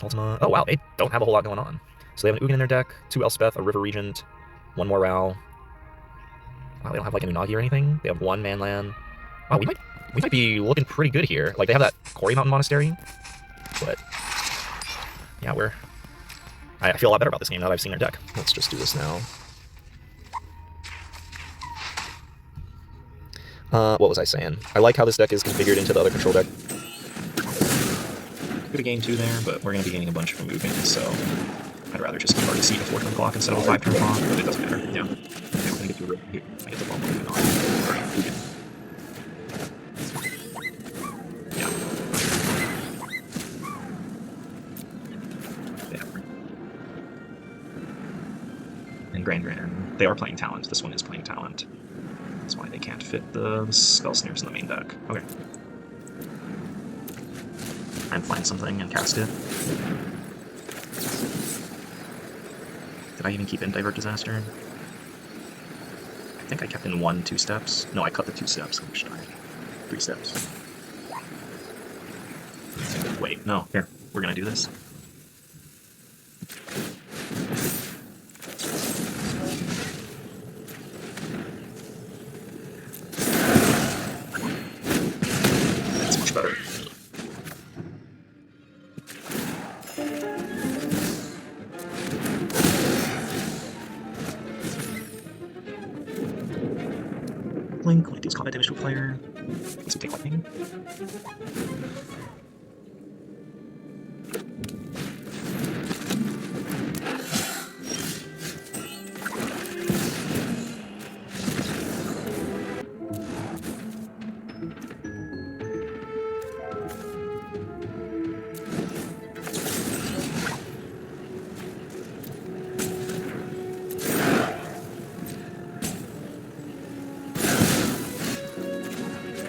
Ultima. Oh wow, they don't have a whole lot going on. So they have an Ugin in their deck, 2 Elspeth, a River Regent, 1 more Ral. Wow, they don't have like an Unagi or anything. They have 1 Manland. Wow, we might be looking pretty good here. Like they have that Quarry Mountain Monastery, but yeah, I feel a lot better about this game now that I've seen their deck. Let's just do this now. What was I saying? I like how this deck is configured into the other control deck. Could have gained 2 there, but we're going to be gaining a bunch from Ugin, so I'd rather just keep our Deceit a 4-turn clock instead of a 5-turn clock, but it doesn't matter. Yeah. Okay, we're going to get to a here. I get the bump Ugin on. Or Ugin. Yeah. And Grand. They are playing Talent. This one is playing Talent. That's why they can't fit the Spell Snares in the main deck. Okay. Try and find something and cast it. Did I even keep in Divert Disaster? I think I kept in 1 2 steps. No, I cut the 2 steps. Which time? 3 steps. Wait, no. Here. We're gonna do this. That's much better. Blink, when it deals combat damage to a player. Let's take lightning.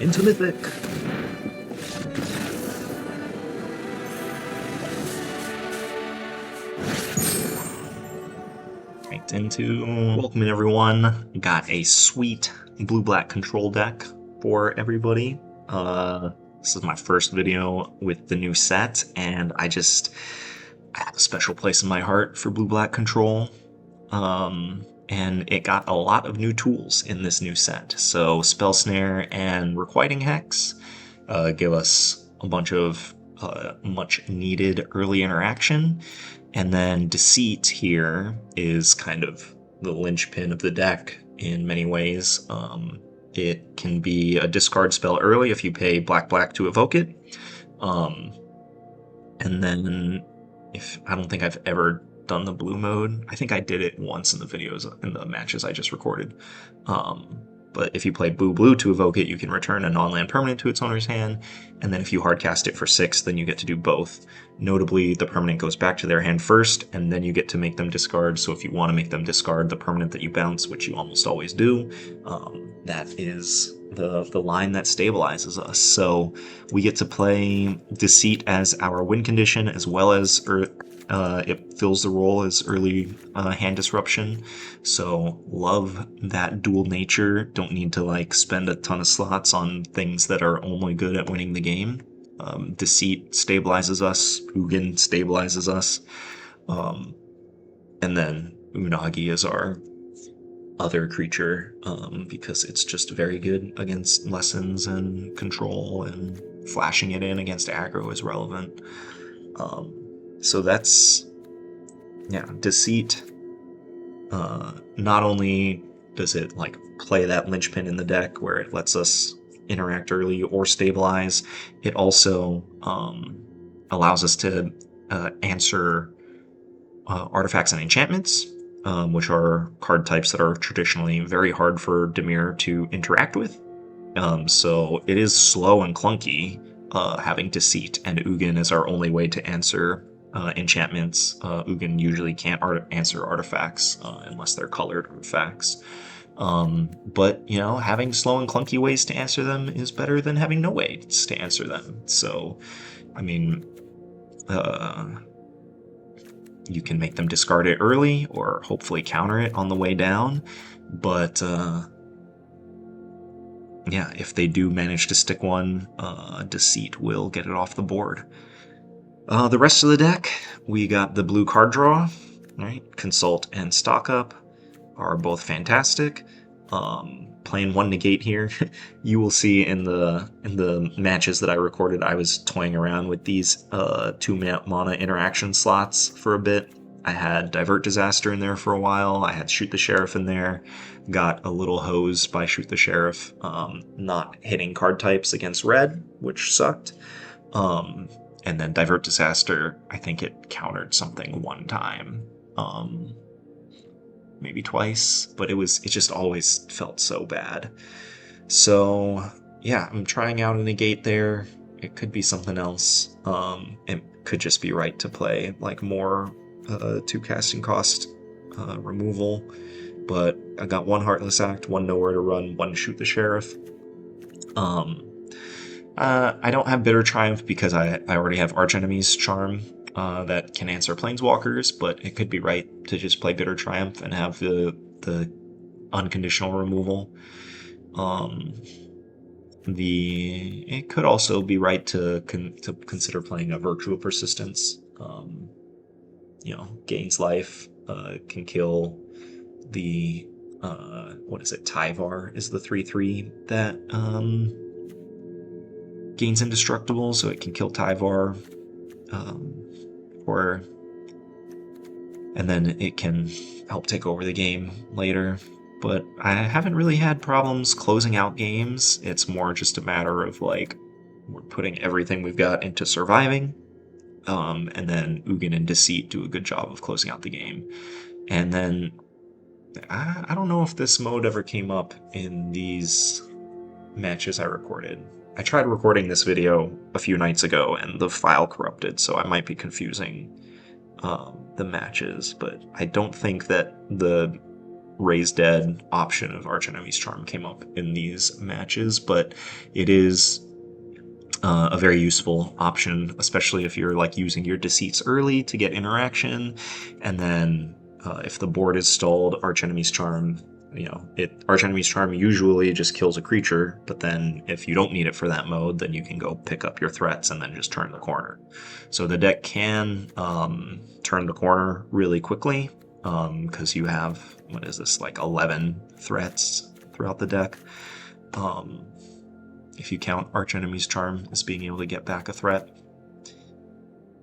Into Mythic! Right, into... Welcome in, everyone. Got a sweet blue-black control deck for everybody. This is my first video with the new set, and I have a special place in my heart for blue-black control. And it got a lot of new tools in this new set. So Spell Snare and Requiting Hex give us a bunch of much needed early interaction. And then Deceit here is kind of the linchpin of the deck in many ways. It can be a discard spell early if you pay black to evoke it. And then I don't think I've ever done the blue mode. I think I did it once in the videos, in the matches I just recorded. But if you play blue to evoke it, you can return a non-land permanent to its owner's hand, and then if you hardcast it for 6, then you get to do both. Notably, the permanent goes back to their hand first, and then you get to make them discard, so if you want to make them discard the permanent that you bounce, which you almost always do, that is the line that stabilizes us. So we get to play Deceit as our win condition, as well as it fills the role as early hand disruption. So love that dual nature. Don't need to spend a ton of slots on things that are only good at winning the game. Deceit stabilizes us. Ugin stabilizes us. And then Unagi is our other creature, because it's just very good against lessons and control, and flashing it in against aggro is relevant. So that's, Deceit. Not only does it play that linchpin in the deck where it lets us interact early or stabilize, it also allows us to answer artifacts and enchantments, which are card types that are traditionally very hard for Dimir to interact with. So it is slow and clunky having Deceit and Ugin as our only way to answer enchantments. Ugin usually can't answer artifacts unless they're colored artifacts. But, having slow and clunky ways to answer them is better than having no ways to answer them. So, you can make them discard it early or hopefully counter it on the way down. But, if they do manage to stick one, Deceit will get it off the board. The rest of the deck, we got the blue card draw, right? Consult and Stock Up are both fantastic. Playing one negate here, you will see in the matches that I recorded, I was toying around with these 2 mana interaction slots for a bit. I had Divert Disaster in there for a while. I had Shoot the Sheriff in there. Got a little hosed by Shoot the Sheriff, not hitting card types against red, which sucked. And then Divert Disaster, I think it countered something one time. Maybe twice, but it just always felt so bad. So yeah, I'm trying out a negate there. It could be something else. It could just be right to play like more 2 casting cost removal. But I got 1 Heartless Act, 1 Nowhere to Run, 1 Shoot the Sheriff. I don't have Bitter Triumph because I already have Archenemy's Charm that can answer Planeswalkers, but it could be right to just play Bitter Triumph and have the unconditional removal. It could also be right to consider playing a Virtual Persistence. Gains life, can kill the what is it? Tyvar is the 3/3 that gains indestructible, so it can kill Tyvar. And then it can help take over the game later. But I haven't really had problems closing out games. It's more just a matter of like we're putting everything we've got into surviving, and then Ugin and Deceit do a good job of closing out the game. And then I don't know if this mode ever came up in these matches I recorded. I tried recording this video a few nights ago and the file corrupted, so I might be confusing the matches, but I don't think that the Raise Dead option of Archenemy's Charm came up in these matches, but it is a very useful option, especially if you're like using your Deceits early to get interaction, and then if the board is stalled, Archenemy's Charm, Archenemy's Charm usually just kills a creature, but then if you don't need it for that mode, then you can go pick up your threats and then just turn the corner. So the deck can turn the corner really quickly, because you have, like 11 threats throughout the deck. If you count Archenemy's Charm as being able to get back a threat.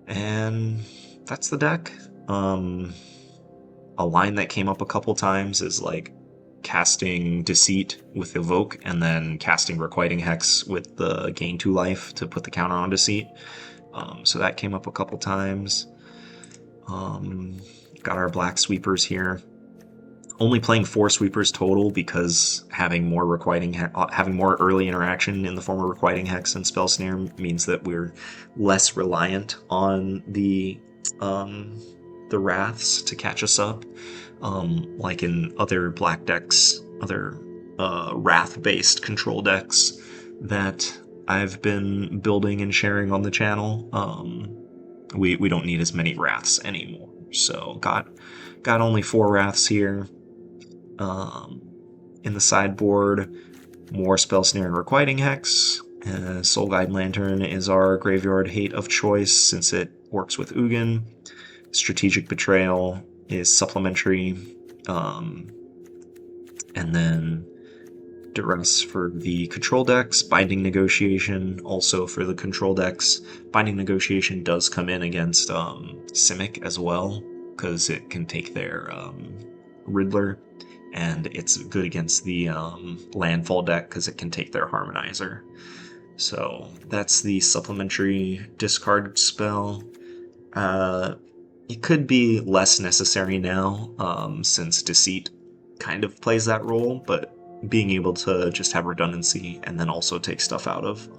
And that's the deck. A line that came up a couple times is like casting Deceit with Evoke and then casting Requiting Hex with the gain 2 life to put the counter on Deceit. So that came up a couple times. Got our black sweepers here. Only playing 4 sweepers total because having more early interaction in the form of Requiting Hex and Spell Snare means that we're less reliant on the Wraths to catch us up. Like in other black decks, other Wrath-based control decks that I've been building and sharing on the channel, we don't need as many Wraths anymore. So got only 4 Wraths here. In the sideboard, more Spell Snare and Requiting Hex. Soul Guide Lantern is our graveyard hate of choice since it works with Ugin. Strategic Betrayal is supplementary. And then Duress for the control decks. Binding Negotiation also for the control decks. Binding Negotiation does come in against Simic as well, because it can take their Riddler. And it's good against the landfall deck because it can take their Harmonizer. So that's the supplementary discard spell. It could be less necessary now since Deceit kind of plays that role, but being able to just have redundancy and then also take stuff out of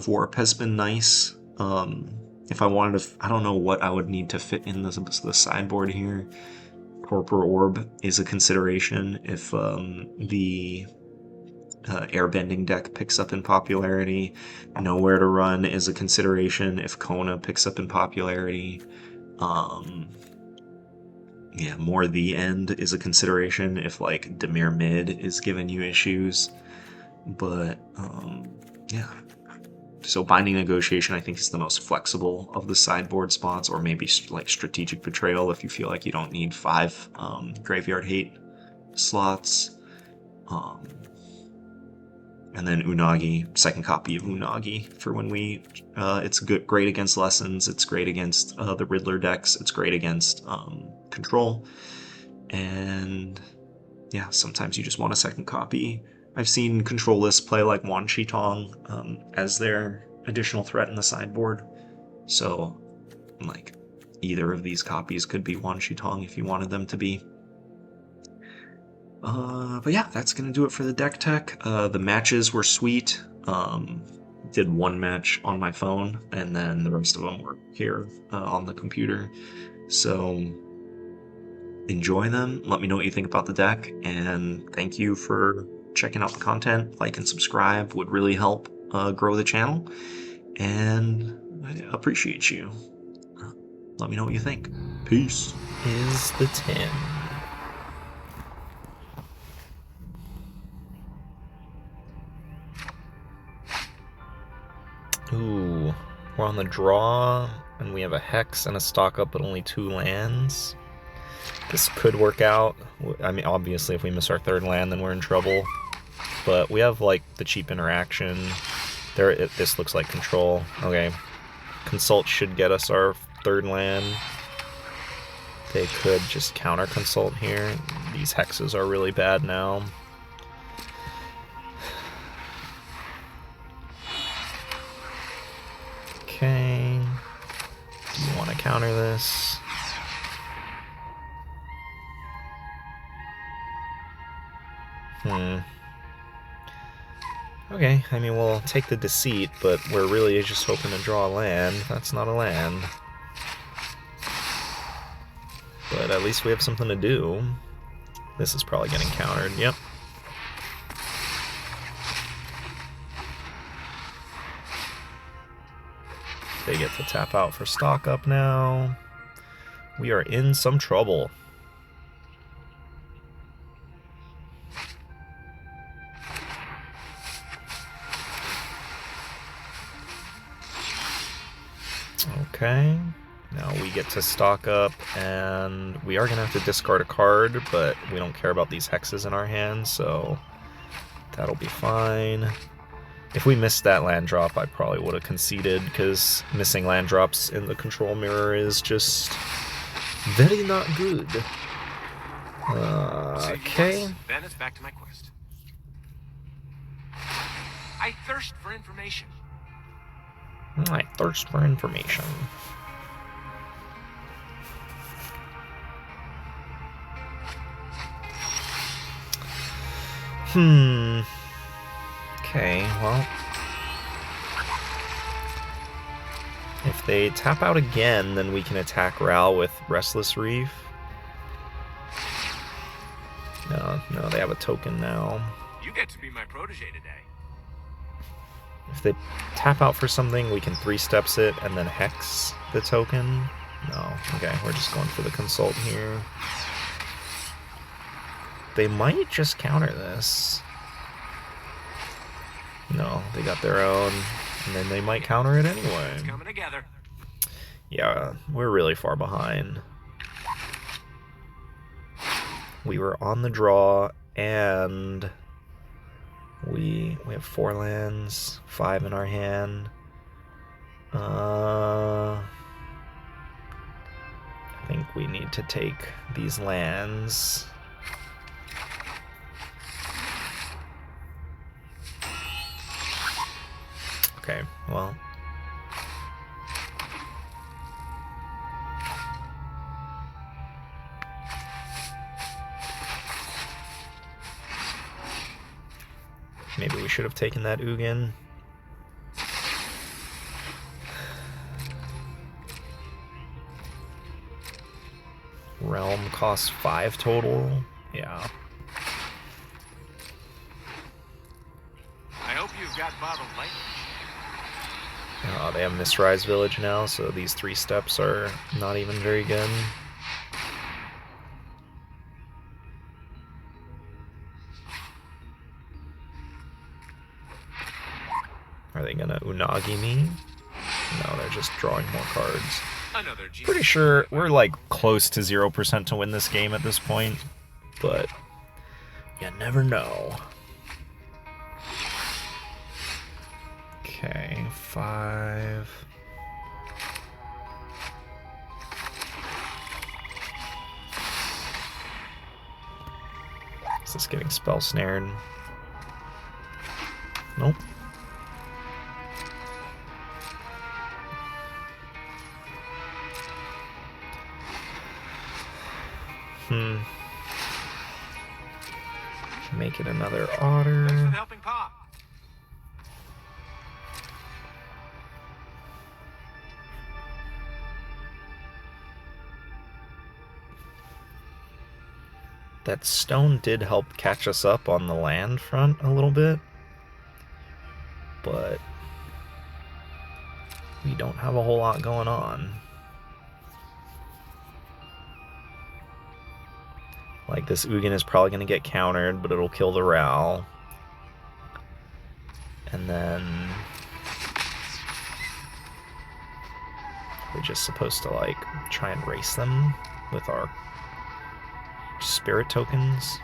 Warp has been nice. If I wanted to, I don't know what I would need to fit in the sideboard here. Torpor Orb is a consideration if the Airbending deck picks up in popularity. Nowhere to Run is a consideration if Kona picks up in popularity. More The End is a consideration if like Dimir Mid is giving you issues. But So Binding Negotiation, I think, is the most flexible of the sideboard spots, or maybe like Strategic Betrayal if you feel like you don't need 5 Graveyard Hate slots. And then Unagi, second copy of Unagi for when we. It's great against Lessons. It's great against the Riddler decks. It's great against Control. And yeah, sometimes you just want a second copy. I've seen Control lists play like Wan Shi Tong as their additional threat in the sideboard. So, like, either of these copies could be Wan Shi Tong if you wanted them to be. But yeah, that's going to do it for the deck tech. The matches were sweet. Did one match on my phone, and then the rest of them were here on the computer. So enjoy them. Let me know what you think about the deck, and thank you for checking out the content. Like and subscribe would really help grow the channel, and I appreciate you. Let me know what you think. Peace. Is the 10. Ooh, we're on the draw, and we have a Hex and a stock up, but only 2 lands. This could work out. I mean, obviously, if we miss our 3rd land, then we're in trouble. But we have, like, the cheap interaction. This looks like Control. Okay. Consult should get us our 3rd land. They could just counter Consult here. These hexes are really bad now. Okay. Do you want to counter this? Okay, I mean, we'll take the Deceit, but we're really just hoping to draw a land. That's not a land. But at least we have something to do. This is probably getting countered, yep. They get to tap out for stock up now. We are in some trouble. Okay, now we get to stock up, and we are going to have to discard a card, but we don't care about these hexes in our hand, so that'll be fine. If we missed that land drop, I probably would have conceded, because missing land drops in the control mirror is just very not good. Okay. Then it's back to my quest. I thirst for information. I thirst for information. Okay, well, if they tap out again, then we can attack Ral with Restless Reef. No, they have a token now. You get to be my protege today. If they tap out for something, we can 3-steps it and then hex the token. No, okay, we're just going for the Consult here. They might just counter this. No, they got their own, and then they might counter it anyway. It's coming together. Yeah, we're really far behind. We were on the draw, and we have 4 lands, 5 in our hand. I think we need to take these lands. Okay, well. Maybe we should have taken that Ugin. Realm costs 5 total. Yeah. I hope you've got bottled lightning. They have Misrise Village now, so these 3-steps are not even very good. Are they gonna Unagi me? No, they're just drawing more cards. Another G. Pretty sure we're like close to 0% to win this game at this point, but you never know. Okay, 5. Is this getting spell snared? Nope. Make it another otter. Thanks for the helping paw. That stone did help catch us up on the land front a little bit, but we don't have a whole lot going on. Like, this Ugin is probably going to get countered, but it'll kill the Ral. And then we're just supposed to, like, try and race them with our spirit tokens.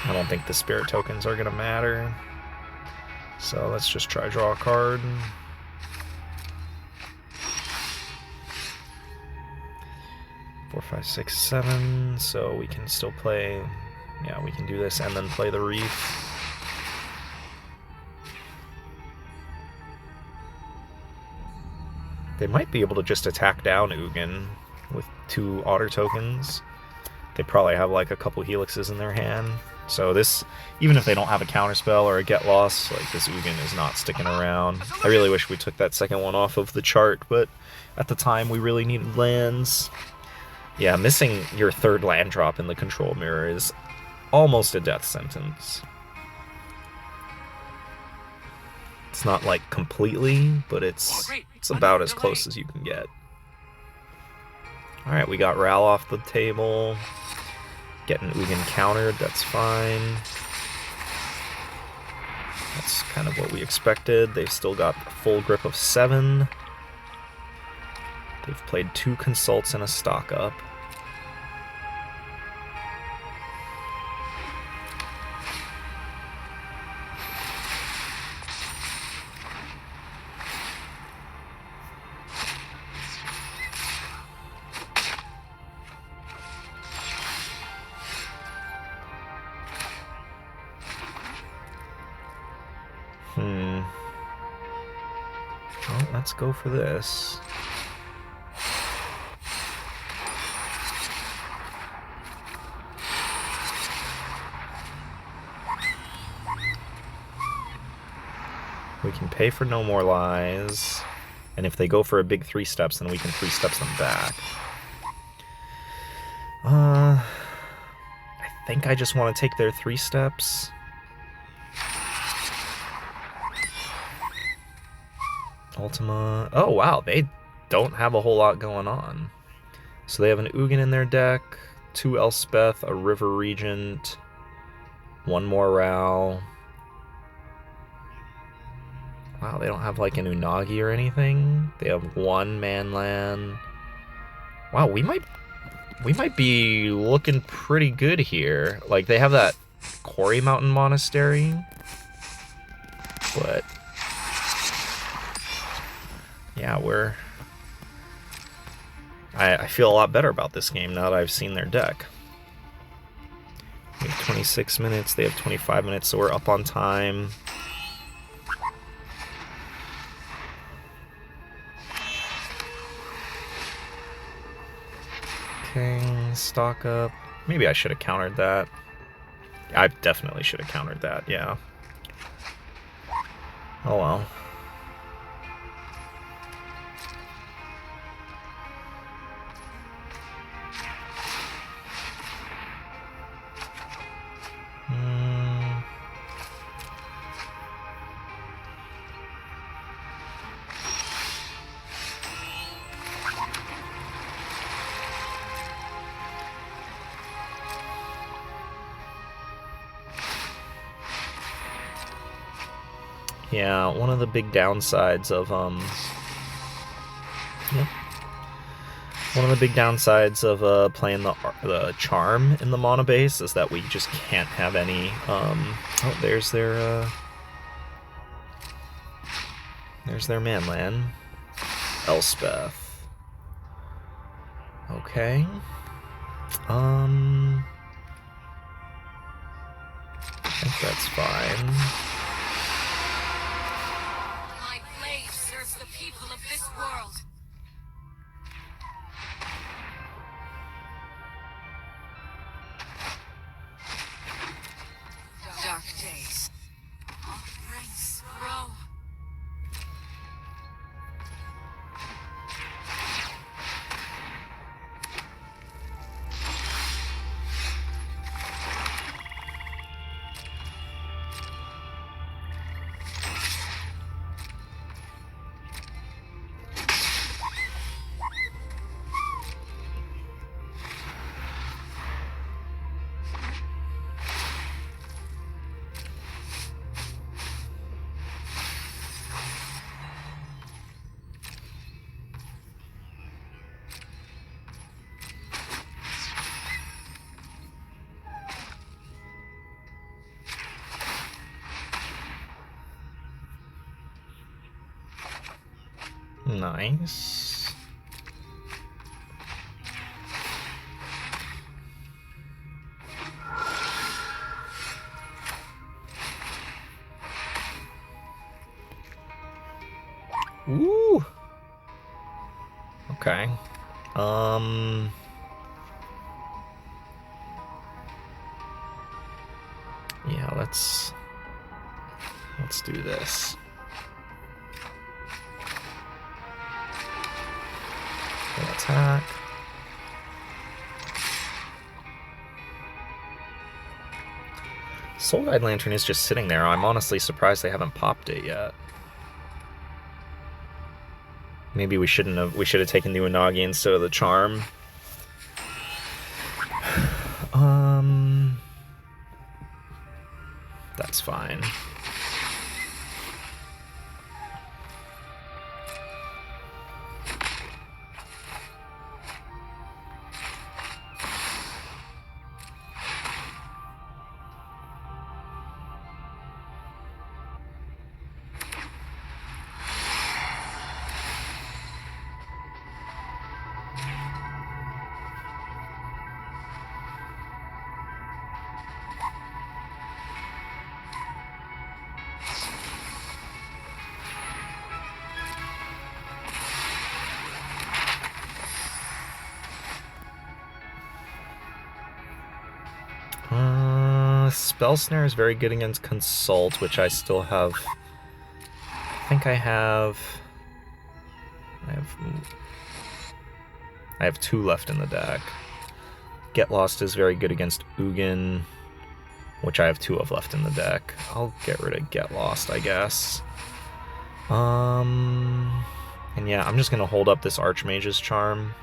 I don't think the spirit tokens are going to matter. So let's just try draw a card. Four, 5, 6, 7. So we can still play. Yeah, we can do this and then play the Reef. They might be able to just attack down Ugin with 2 otter tokens. They probably have like a couple helixes in their hand. So this, even if they don't have a counterspell or a get loss, like this Ugin is not sticking around. I really wish we took that second one off of the chart, but at the time we really needed lands. Yeah, missing your 3rd land drop in the control mirror is almost a death sentence. It's not like completely, but it's about as close as you can get. Alright, we got Ral off the table. Getting Ugin countered, that's fine. That's kind of what we expected. They've still got a full grip of 7. They've played 2 consults and a stock up. Well, let's go for this. We can pay for No More Lies, and if they go for a big 3 steps, then we can 3 steps them back. I think I just want to take their 3 steps. Ultima. Oh, wow, they don't have a whole lot going on. So they have an Ugin in their deck, 2 Elspeth, a River Regent, 1 more Ral. Wow, they don't have like an Unagi or anything. They have 1 Manland. Wow, we might be looking pretty good here. Like, they have that Quarry Mountain Monastery, but yeah, I feel a lot better about this game now that I've seen their deck. We have 26 minutes, they have 25 minutes, so we're up on time. Okay, stock up. Maybe I should have countered that. I definitely should have countered that, yeah. Oh well. Yeah, one of the big downsides of yeah. One of the big downsides of playing the charm in the mono base is that we just can't have any. Oh, there's their manland, Elspeth. Okay. I think that's fine. My blade serves the people of this world. Dark days. All ranks grow. Nice. Ooh. Okay. Yeah, let's do this. Attack. Soul Guide Lantern is just sitting there. I'm honestly surprised they haven't popped it yet. Maybe we shouldn't have. We should have taken the Unagi instead of the Charm. That's fine. Spell Snare is very good against Consult, which I still have. I think I have 2 left in the deck. Get Lost is very good against Ugin, which I have 2 of left in the deck. I'll get rid of Get Lost, I guess. And yeah, I'm just gonna hold up this Archmage's Charm.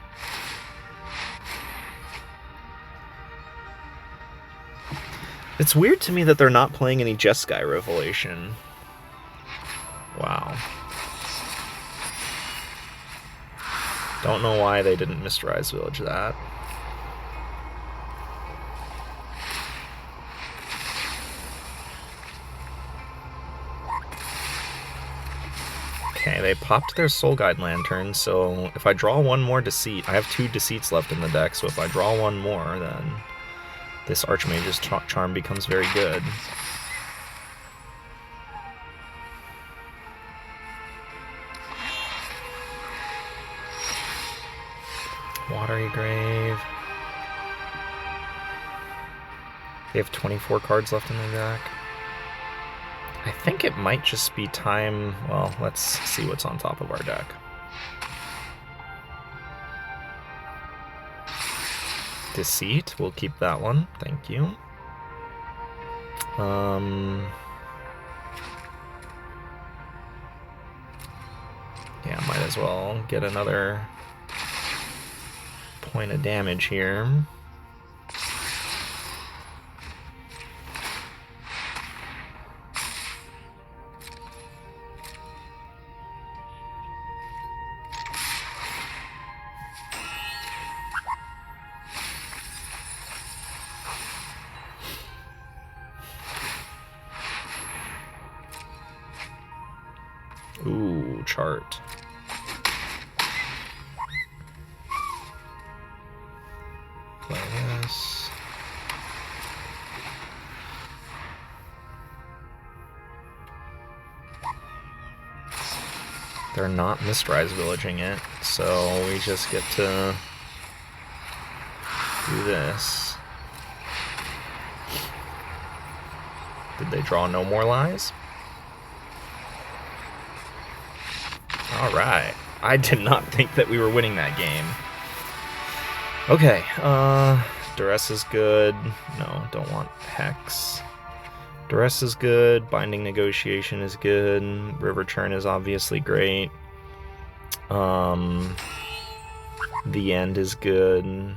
It's weird to me that they're not playing any Jeskai Revelation. Wow. Don't know why they didn't Mysterized Village that. Okay, they popped their Soul Guide Lantern, so if I draw one more Deceit, I have 2 Deceits left in the deck, so if I draw one more, then this Archmage's Charm becomes very good. Watery Grave. They have 24 cards left in their deck. I think it might just be time. Well, let's see what's on top of our deck. Deceit, we'll keep that one, thank you. Yeah, might as well get another point of damage here. chart. Play this. They're not Mistrise Villaging it, so we just get to do this. Did they draw No More Lies? Alright. I did not think that we were winning that game. Okay, Duress is good. No, don't want Hex. Duress is good. Binding Negotiation is good. River Turn is obviously great. The End is good.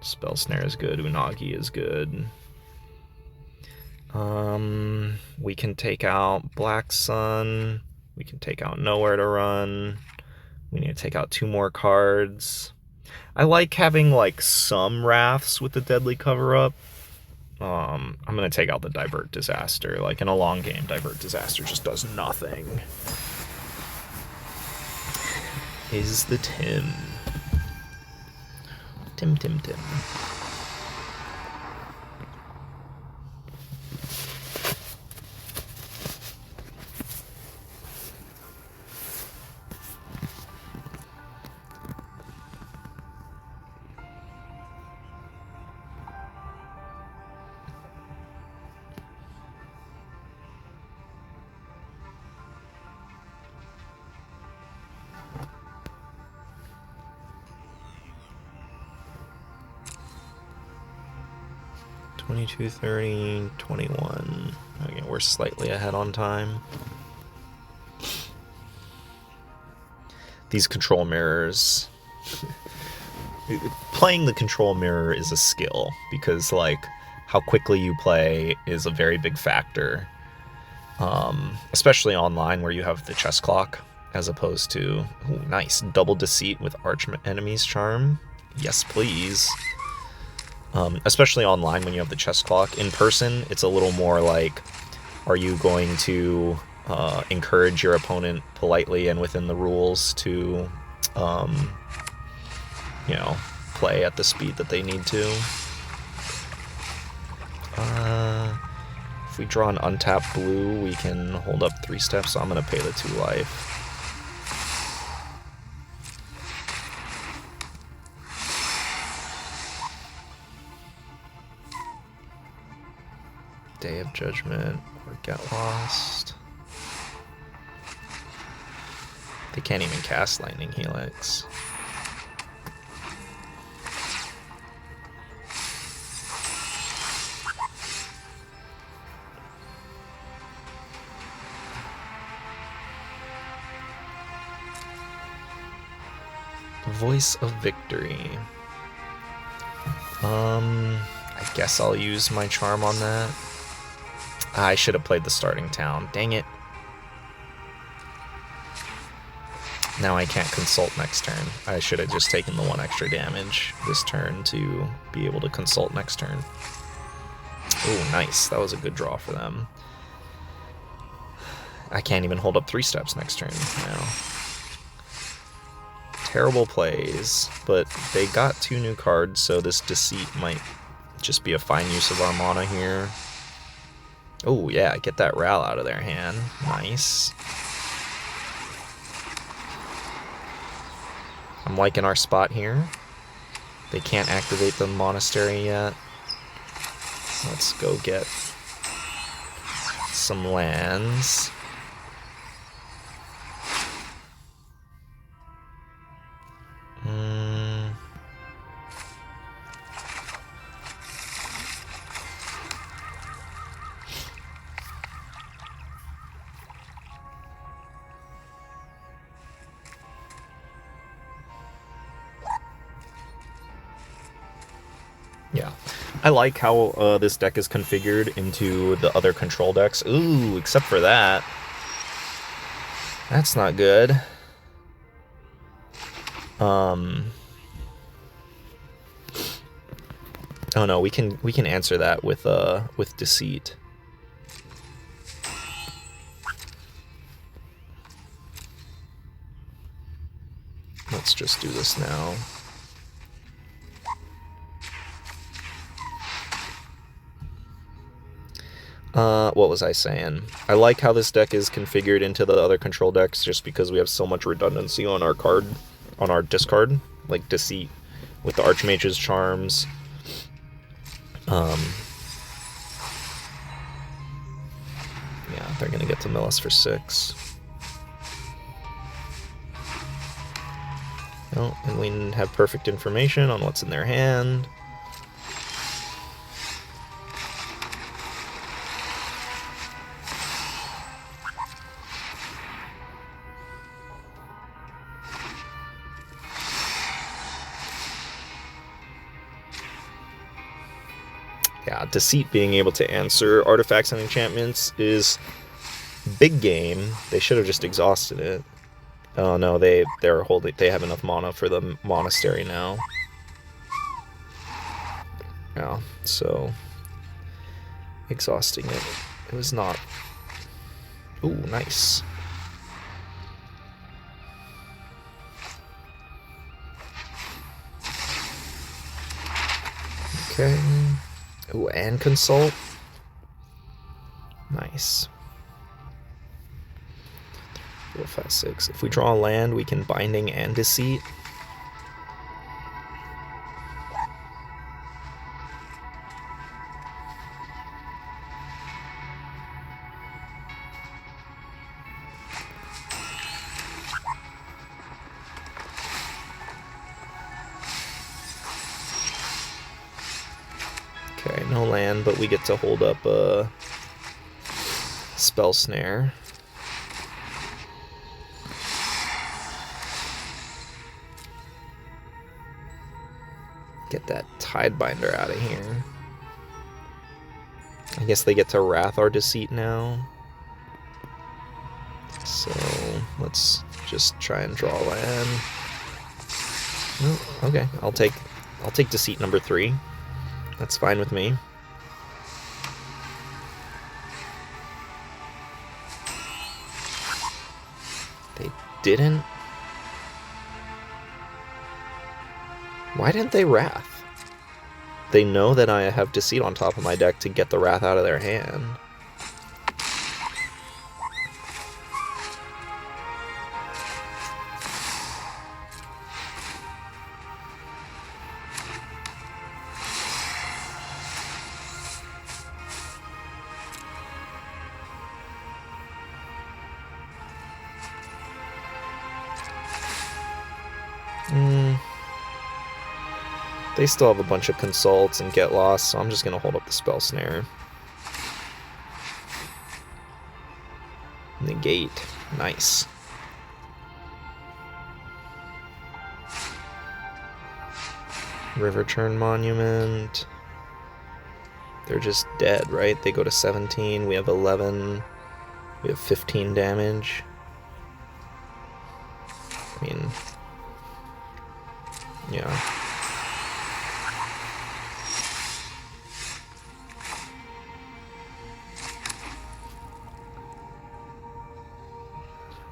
Spell Snare is good. Unagi is good. We can take out Black Sun. We can take out Nowhere to Run. We need to take out 2 more cards. I like having like some Wraths with the Deadly Cover-Up. I'm gonna take out the Divert Disaster. Like in a long game, Divert Disaster just does nothing. Is the Tim. Tim. 22, 30, 21. Okay, we're slightly ahead on time. These control mirrors. Playing the control mirror is a skill, because like how quickly you play is a very big factor. Especially online where you have the chess clock, as opposed to, ooh, nice, double Deceit with Archenemy's Charm. Yes, please. Especially online when you have the chess clock. In person, it's a little more like, are you going to encourage your opponent politely and within the rules to, you know, play at the speed that they need to. If we draw an untapped blue, we can hold up 3 steps, so I'm going to pay the 2 life. Day of Judgment or Get Lost. They can't even cast Lightning Helix. Voice of Victory. I guess I'll use my charm on that. I should have played the starting town. Dang it. Now I can't consult next turn. I should have just taken the 1 extra damage this turn to be able to consult next turn. Oh, nice. That was a good draw for them. I can't even hold up 3 steps next turn now. Terrible plays, but they got 2 new cards, so this Deceit might just be a fine use of our mana here. Oh yeah, get that Ral out of their hand. Nice. I'm liking our spot here. They can't activate the monastery yet. Let's go get some lands. Yeah, I like how this deck is configured into the other control decks. Ooh, except for that. That's not good. Oh no, we can answer that with Deceit. just do this now. What was I saying? I like how this deck is configured into the other control decks just because we have so much redundancy on our discard, like Deceit with the Archmage's Charms. Yeah, they're gonna get to mill us for 6. Oh, and we have perfect information on what's in their hand. Yeah, Deceit being able to answer artifacts and enchantments is big game. They should have just exhausted it. Oh no, they have enough mana for the monastery now. Yeah, so exhausting it. It was not. Ooh, nice. Okay. Ooh, and consult. Nice. 4, 5, 6. If we draw a land, we can Binding and Deceit. Okay, no land, but we get to hold up a Spell Snare. Get that Tidebinder out of here. I guess they get to Wrath our Deceit now. So let's just try and draw land. Oh, okay, I'll take Deceit number 3. That's fine with me. They didn't. Why didn't they Wrath? They know that I have Deceit on top of my deck to get the Wrath out of their hand. They still have a bunch of consults and get lost, so I'm just gonna hold up the Spell Snare. Negate. Nice. River Turn Monument. They're just dead, right? They go to 17. We have 11. We have 15 damage. I mean, yeah.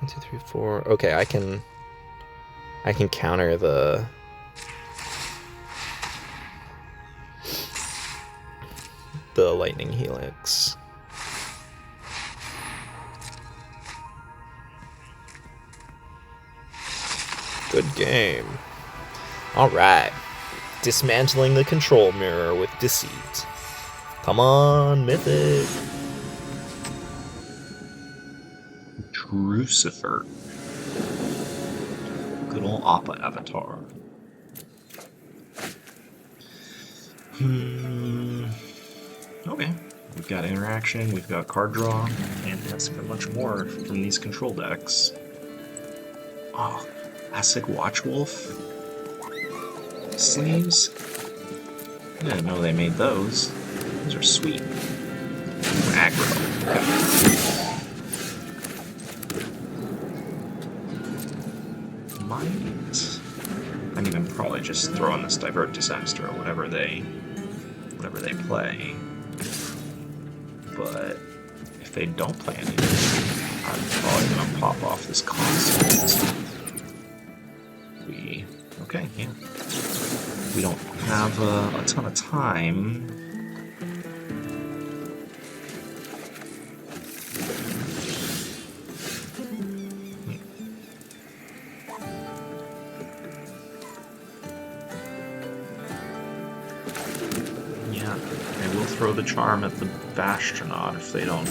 One, 2, 3, 4. Okay, I can counter the Lightning Helix. Good game. Alright. Dismantling the control mirror with Deceit. Come on, Mythic. Crucifer. Good old Appa avatar. Okay. We've got interaction, we've got card draw, and that's for much more from these control decks. Oh, Acid Watchwolf sleeves? I didn't know they made those. Those are sweet. Aggro. Okay. Might. I mean, I'm probably just throwing this Divert Disaster or whatever they play. But if they don't play anything, I'm probably gonna pop off this constant. Okay, yeah. We don't have a ton of time. Yeah, I will throw the charm at the Bastronaut if they don't...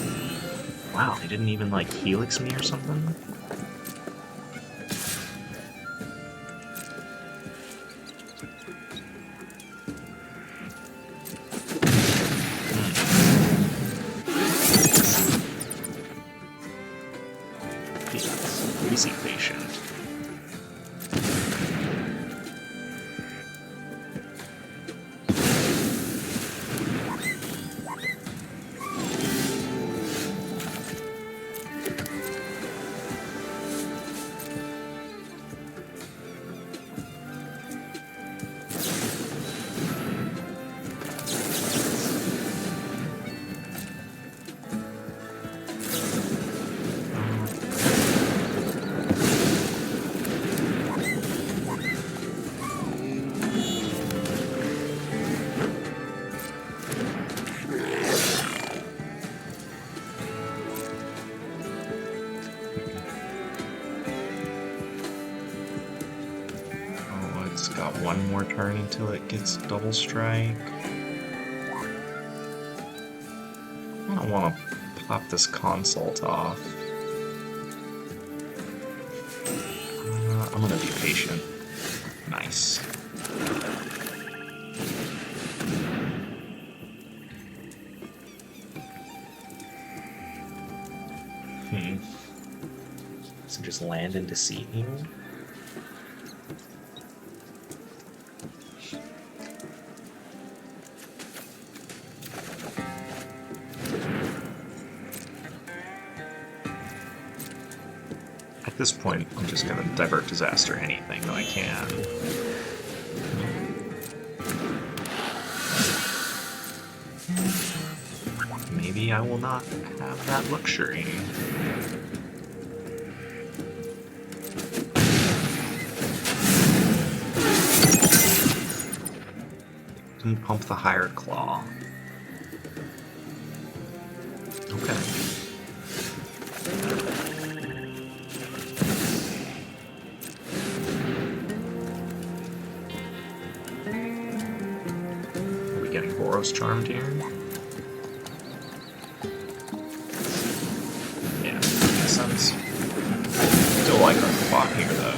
Wow, they didn't even, like, Helix me or something? Easy patient. Got one more turn until it gets double strike. I don't want to pop this consult off. I'm gonna be patient. Nice. So just land and Deceit here. At this point, I'm just going to divert disaster anything that I can. Maybe I will not have that luxury. Didn't pump the Hired Claw. Okay. Charmed here. Yeah, makes sense. Still like our spot here though.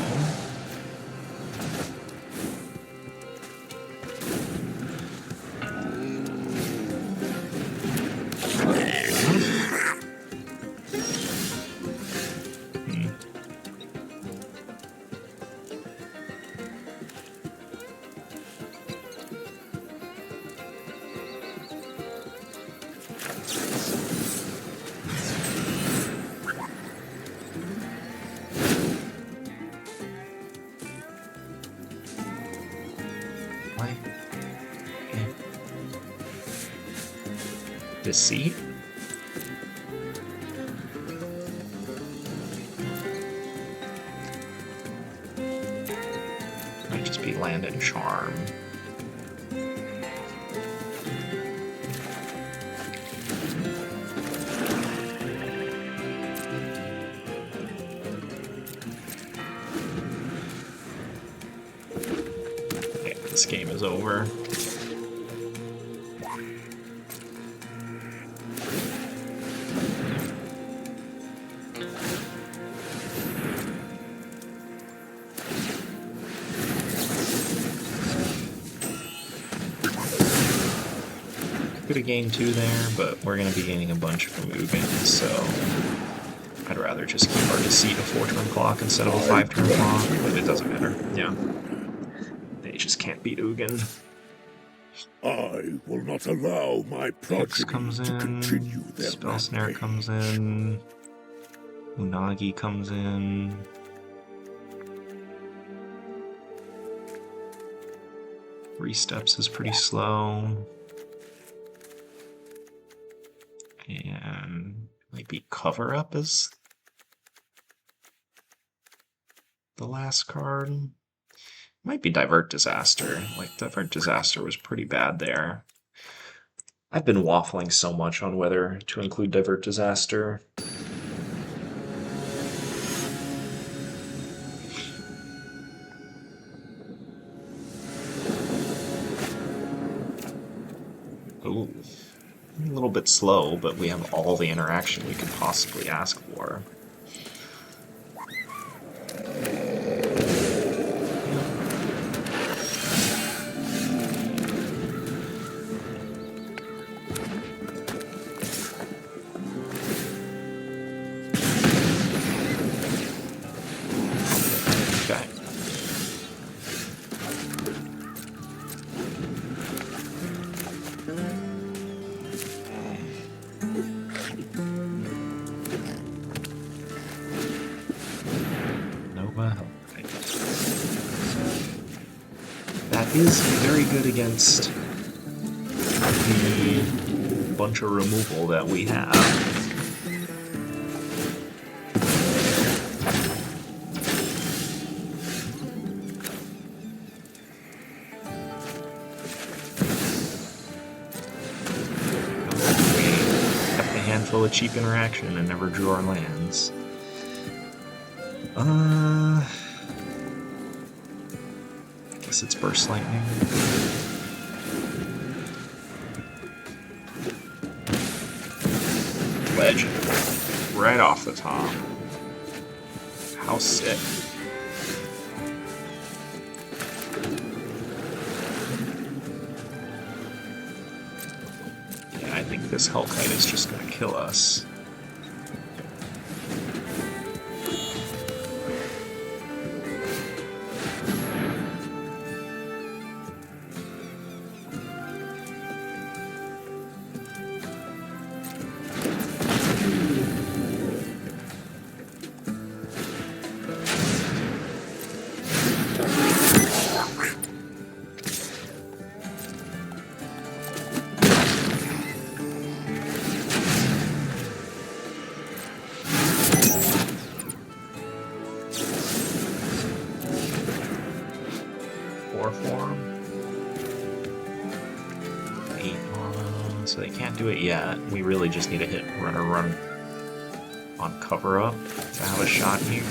Deceit? Might just be land and charm. Yeah, this game is over. Could have gained 2 there, but we're going to be gaining a bunch from Ugin, so I'd rather just keep our Deceit a 4-turn clock instead of a 5-turn clock, but it doesn't matter. Yeah. They just can't beat Ugin. I will not allow my Hex progeny comes to continue in, their Spell Snare rampage. comes in, Unagi comes in. Three steps is pretty slow. And maybe Cover Up is the last card. Might be Divert Disaster. Like, Divert Disaster was pretty bad there. I've been waffling so much on whether to include Divert Disaster. Ooh. A little bit slow, but we have all the interaction we could possibly ask for. Is very good against the bunch of removal that we have. We kept a handful of cheap interaction and never drew our lands. It's Burst Lightning. Legend. Right off the top. How sick. Yeah, I think this Hellkite is just gonna kill us. So they can't do it yet. We really just need to hit run on cover up to have a shot here.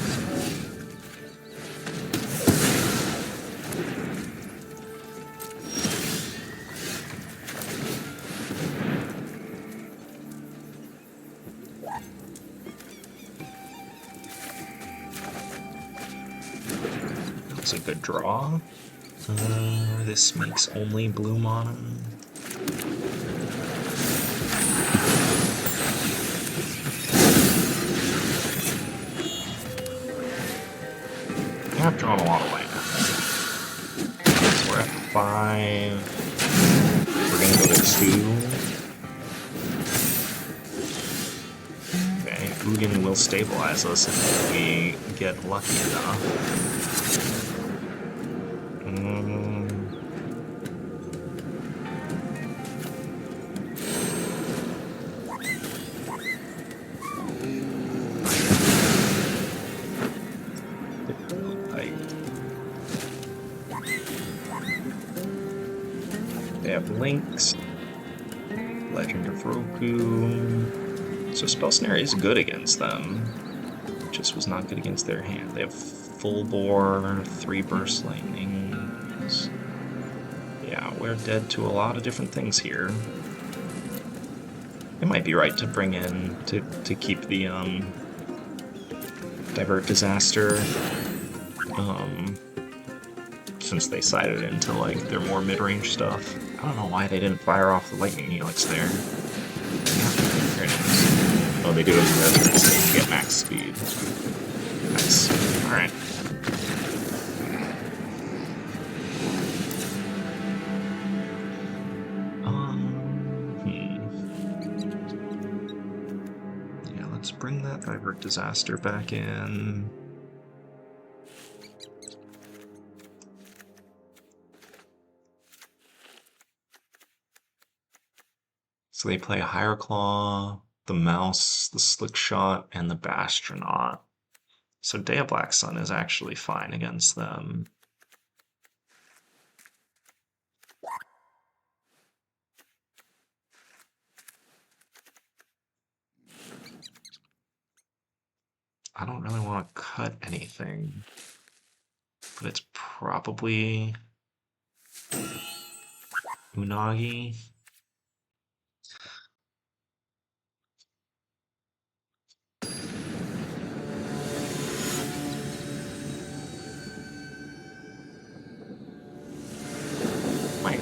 That's a good draw. This makes only blue mana. I've drawn a lot of land. We're at 5. We're gonna go to 2. Okay, Ugin will stabilize us if we get lucky enough. They have Lynx, Legend of Roku. So Spell Snare is good against them. Just was not good against their hand. They have Full Bore, 3 Burst Lightnings. Yeah, we're dead to a lot of different things here. It might be right to bring in, to keep the Divert Disaster. Since they sided into like their more mid-range stuff. I don't know why they didn't fire off the Lightning Helix there. Yeah, there it is. Oh, they do it in resonance so you get max speed. Nice. Alright. Yeah, let's bring that Divert Disaster back in. So they play a Higher Claw, the Mouse, the Slick Shot, and the Bastronaut. So Day of Black Sun is actually fine against them. I don't really want to cut anything, but it's probably Unagi.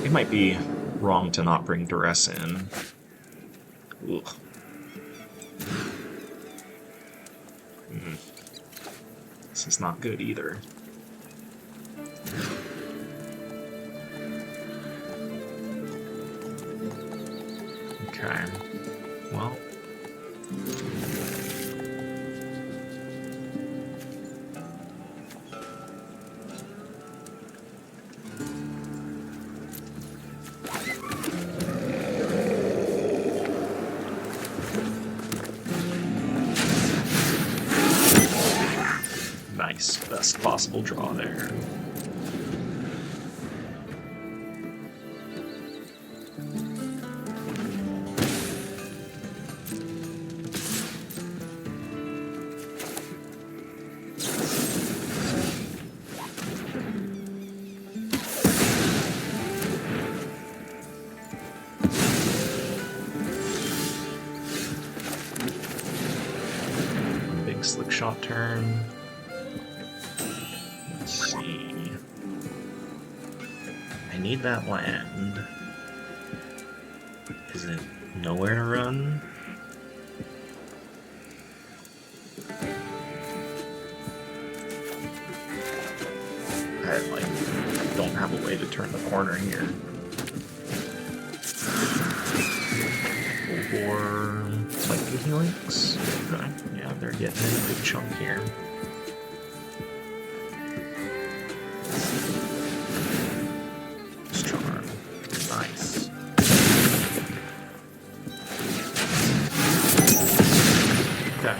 It might be wrong to not bring duress in. Ugh. This is not good either. Okay. Well. Nice. Best possible draw there. Big slick shot turn. Let's see. I need that land. Is it nowhere to run? I don't have a way to turn the corner here. Or Viking Links? Okay. Yeah, they're getting a big chunk here. Charm. Nice. Okay.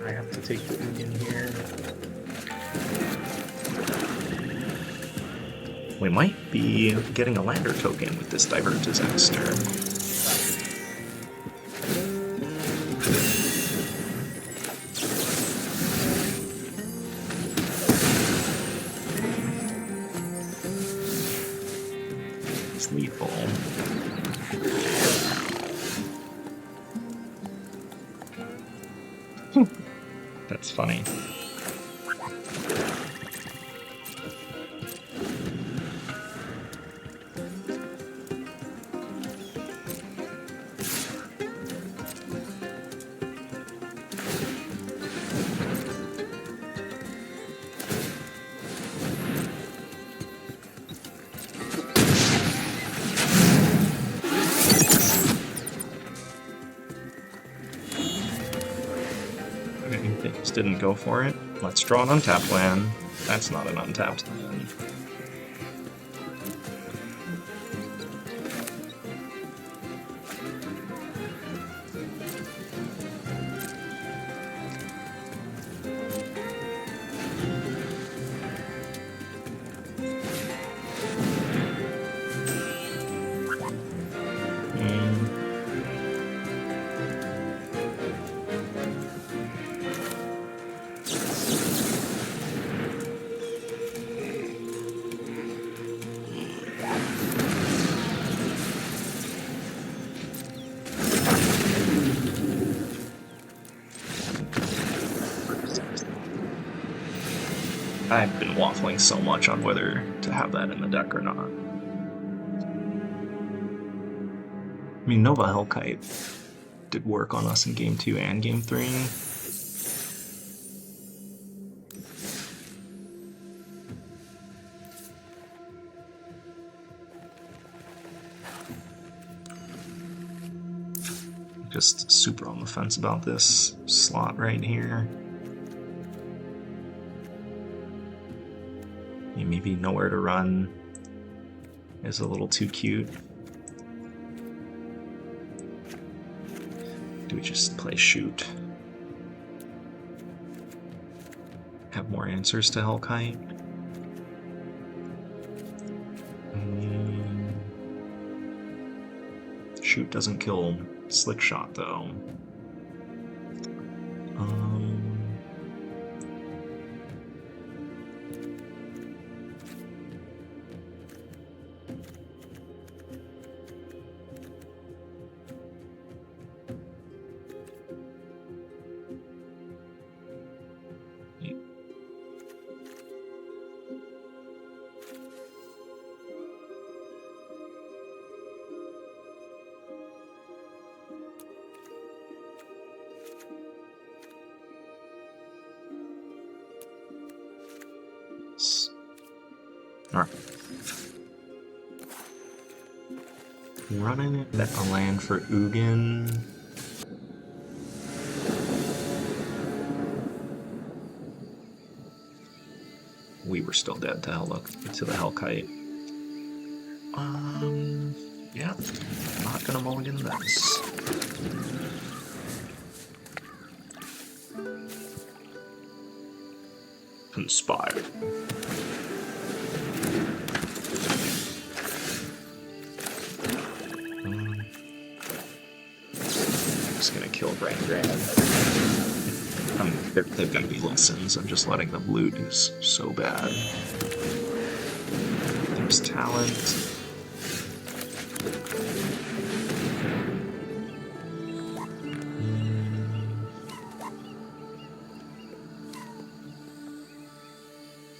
I have to take the in here. We might be getting a lander token with this Divert Disaster. It's lethal. That's funny. Things didn't go for it. Let's draw an untapped land. That's not an untapped land. I've been waffling so much on whether to have that in the deck or not. I mean, Nova Hellkite did work on us in Game 2 and Game 3. Just super on the fence about this slot right here. Maybe Nowhere to Run is a little too cute. Do we just play Shoot? Have more answers to Hellkite? Shoot doesn't kill Slick Shot though. Alright. Running it a land for Ugin. We were still dead to the Hellkite. Yeah. Not gonna mulligan this. Conspire. Just gonna kill Brain Grab. I mean, they've got to be lessons. I'm just letting them loot is so bad. There's talent.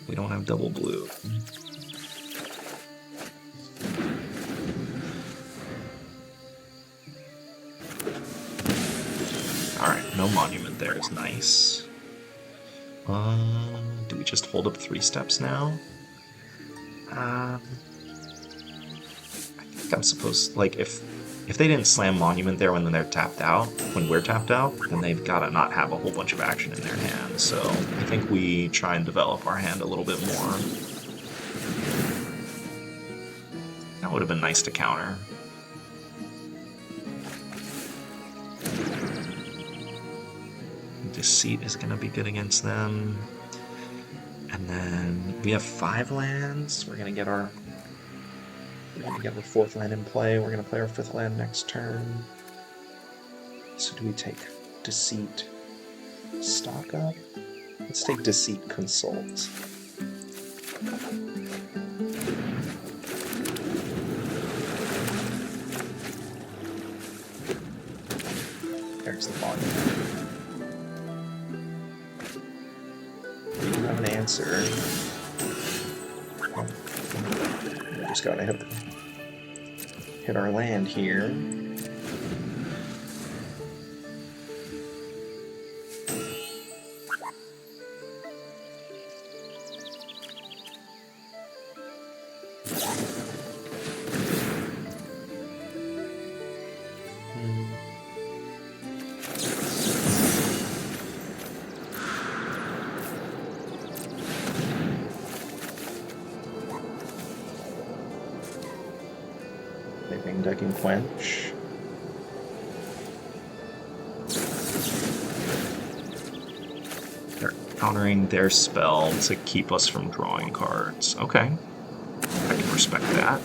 We don't have double blue. Alright, no monument there is nice. Do we just hold up 3 steps now? I think I'm supposed, like, if they didn't slam monument there when they're tapped out, when we're tapped out, then they've got to not have a whole bunch of action in their hand. So I think we try and develop our hand a little bit more. That would have been nice to counter. Deceit is going to be good against them. And then we have 5 lands. We're going to get our 4th land in play. We're going to play our 5th land next turn. So do we take Deceit, stock up? Let's take Deceit, consult. There's the bottom. We do have an answer. We just gotta hit our land here. Decking Quench. They're countering their spell to keep us from drawing cards. Okay. I can respect that.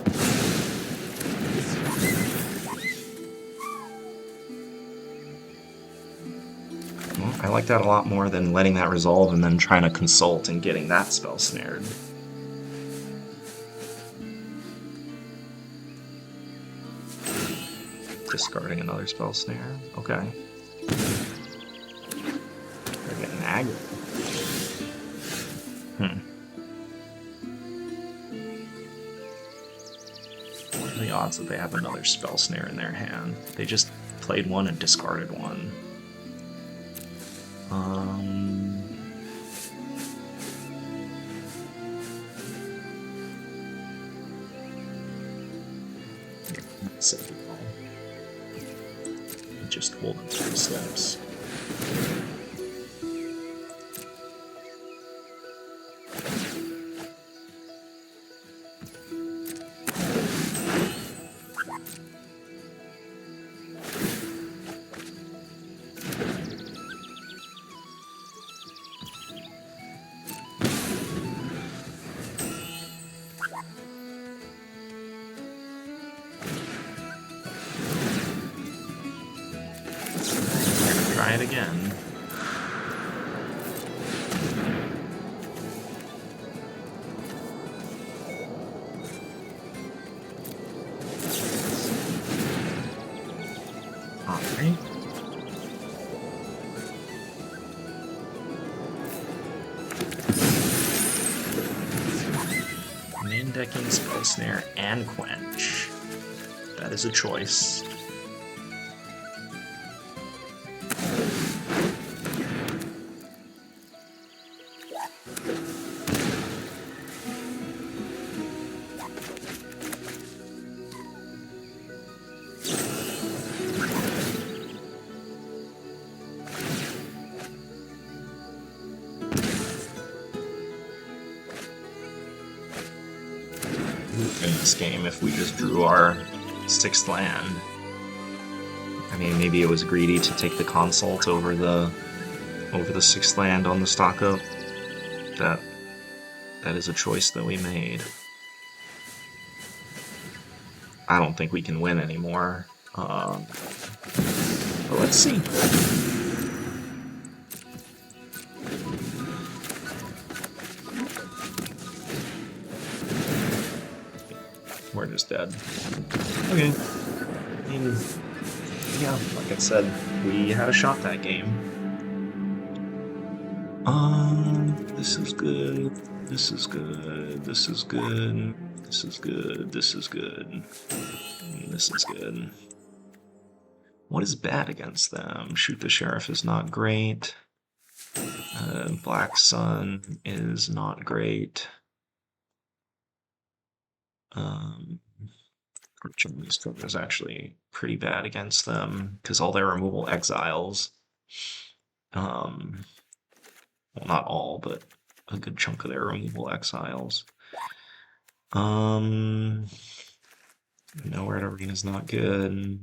Well, I like that a lot more than letting that resolve and then trying to consult and getting that spell snared. Discarding another Spell Snare. Okay. They're getting aggro. the odds that they have another Spell Snare in their hand? They just played one and discarded one. Just hold it 3 steps. Try it again. Alright. Main decking Spell Snare and Quench. That is a choice. In this game, if we just drew our 6th land. I mean, maybe it was greedy to take the consult over the 6th land on the stock up. That is a choice that we made. I don't think we can win anymore. But let's see. We're just dead. Okay. I mean, yeah, like I said, we had a shot that game. This is good. This is good. This is good. This is good. This is good. This is good. What is bad against them? Shoot the Sheriff is not great. Black Sun is not great. Archenemy Struggle is actually pretty bad against them because all their removal exiles. Well, not all, but a good chunk of their removal exiles. Nowhere at Arena is not good.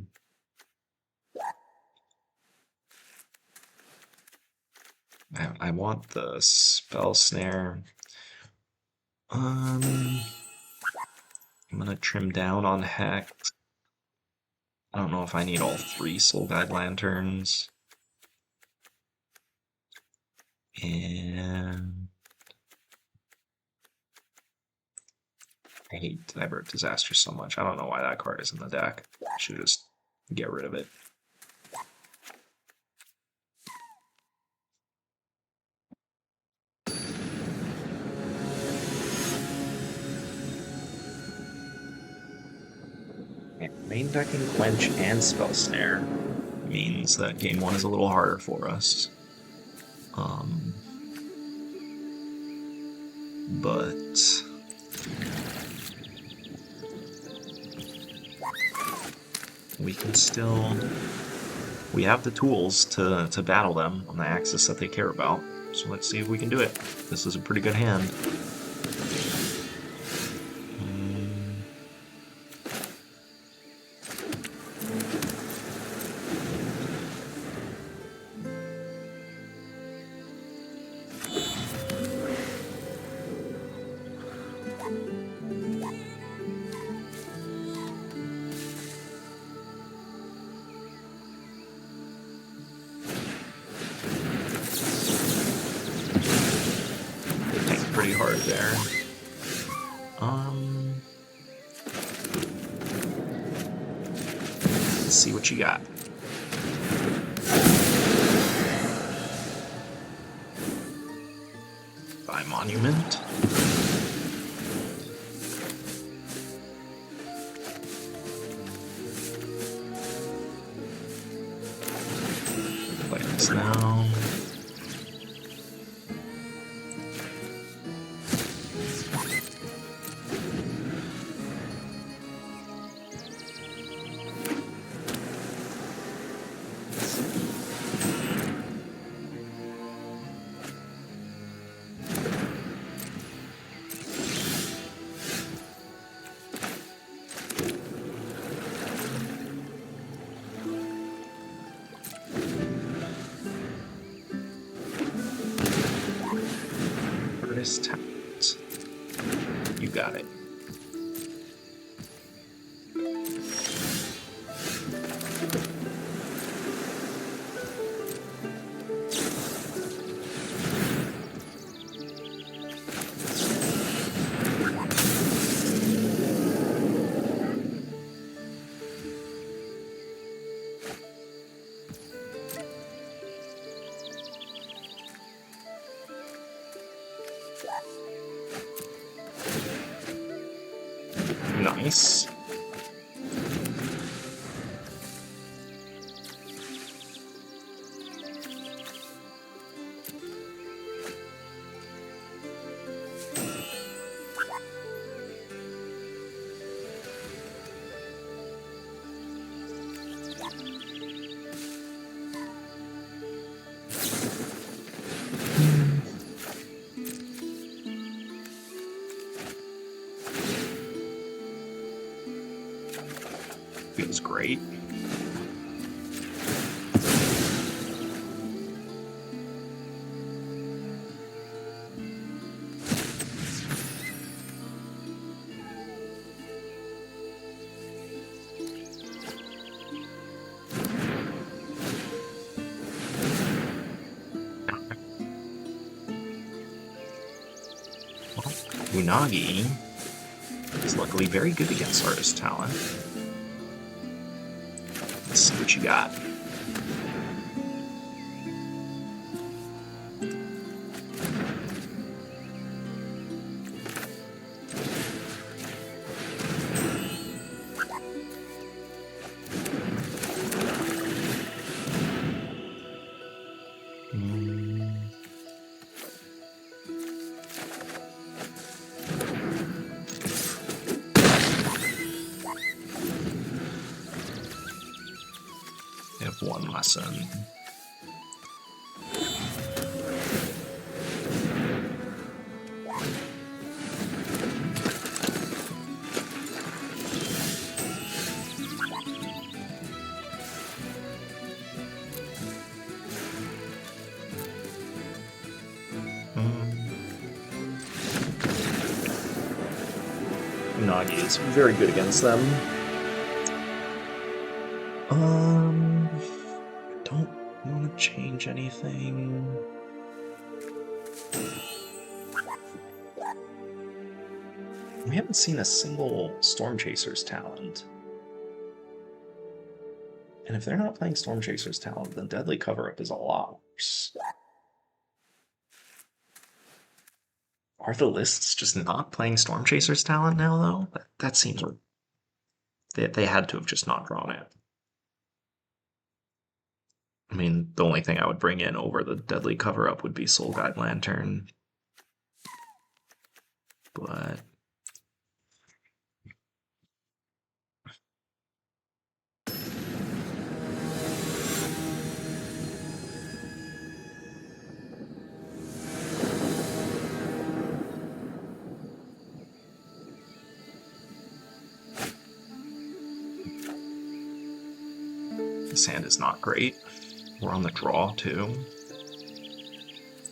I want the Spell Snare. I'm gonna trim down on Hex. I don't know if I need all 3 Soul Guide Lanterns. And I hate Divert Disaster so much. I don't know why that card is in the deck. I should just get rid of it. Main decking Quench and Spell Snare means that game 1 is a little harder for us. But we can still... We have the tools to battle them on the axis that they care about. So let's see if we can do it. This is a pretty good hand. Pretty hard there. Let's see what you got. By Monument. this down. Talent. You got it. Nice. Feels great. Unagi is luckily very good against Artist Talent. Let's see what you got. One lesson. Unagi is very good against them. Don't want to change anything. We haven't seen a single Storm Chaser's talent. And if they're not playing Storm Chaser's talent, then Deadly Cover-Up is a lot worse. Are the lists just not playing Storm Chaser's talent now, though? That seems... They had to have just not drawn it. I mean, the only thing I would bring in over the Deadly Cover-Up would be Soul Guide Lantern. But... this hand is not great. We're on the draw, too.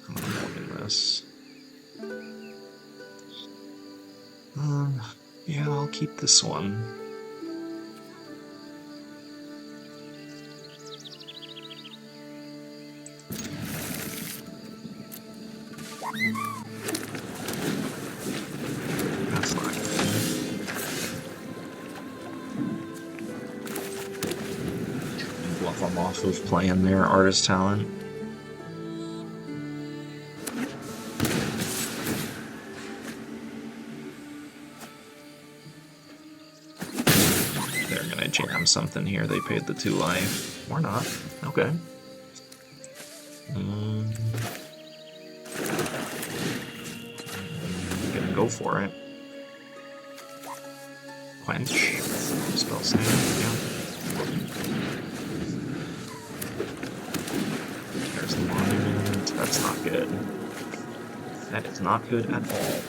I'm avoiding this. Yeah, I'll keep this one. That's not good. Bluff them off of playing their Artist Talent. They're gonna jam something here. They paid the 2 life. Or not. Okay. Gonna go for it. Quench. Spell Snare, yeah. There's the monument. That's not good. That is not good at all.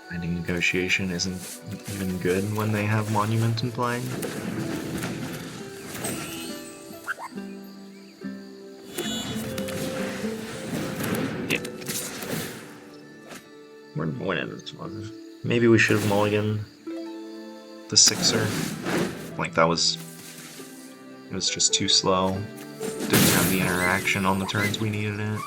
Binding Negotiation isn't even good when they have Monument in play. Yeah. We're winning this one. Maybe we should have mulliganed the 6-er. Like that was... It was just too slow. Didn't have the interaction on the turns we needed it.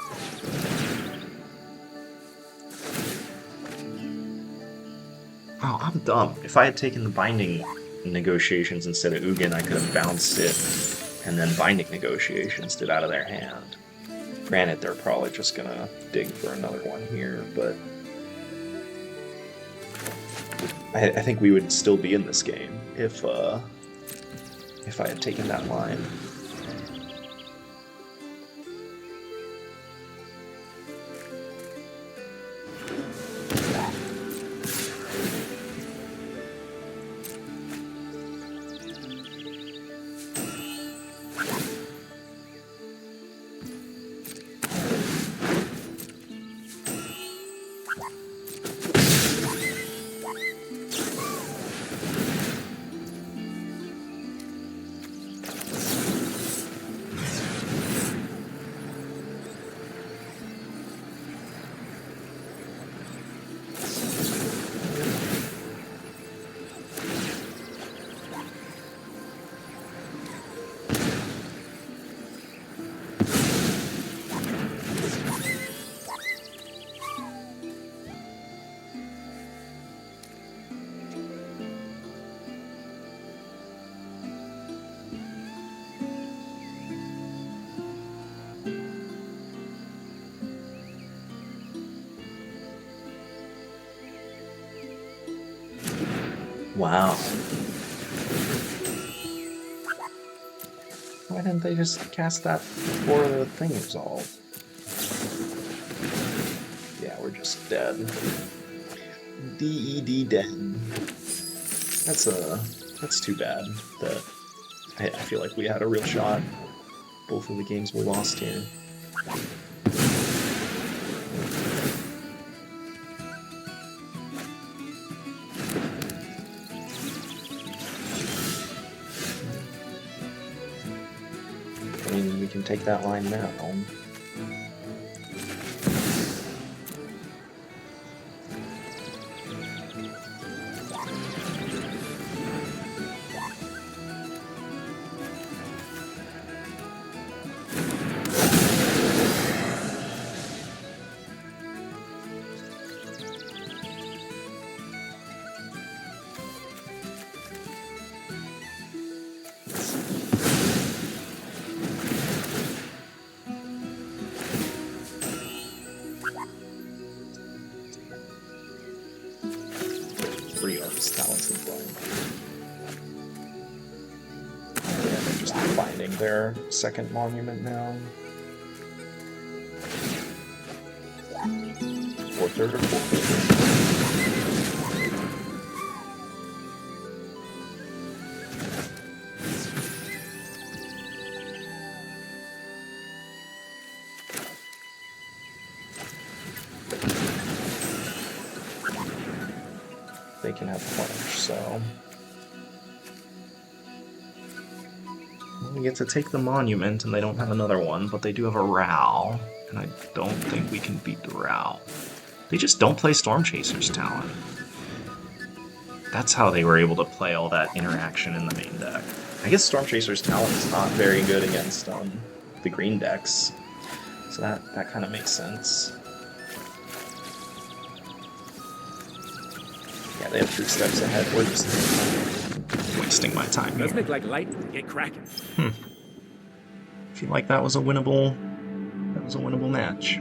Oh, I'm dumb. If I had taken the Binding Negotiations instead of Ugin, I could have bounced it, and then Binding Negotiations did out of their hand. Granted, they're probably just gonna dig for another one here, but... I think we would still be in this game if I had taken that line. Wow. Why didn't they just cast that before the thing resolved? Yeah, we're just dead. DED dead. That's too bad. That I feel like we had a real shot. Both of the games we lost here. We can take that line now. Their second monument now. Or third or fourth. They can have punch, so... We get to take the monument, and they don't have another one, but they do have a Ral, and I don't think we can beat the Ral. They just don't play Storm Chaser's Talent. That's how they were able to play all that interaction in the main deck. I guess Storm Chaser's Talent is not very good against the green decks, so that kind of makes sense. Yeah, they have 2 steps ahead. We're just wasting my time Let's here. make like light and get cracking. I feel like that was a winnable match.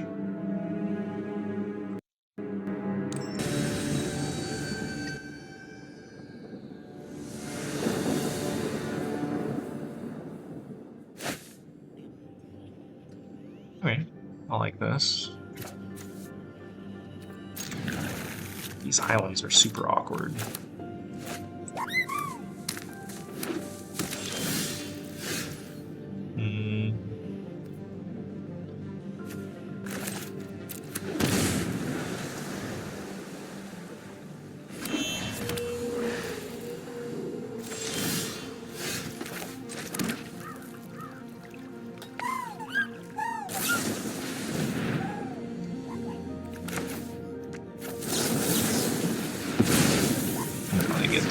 Alright, I like this. These islands are super awkward.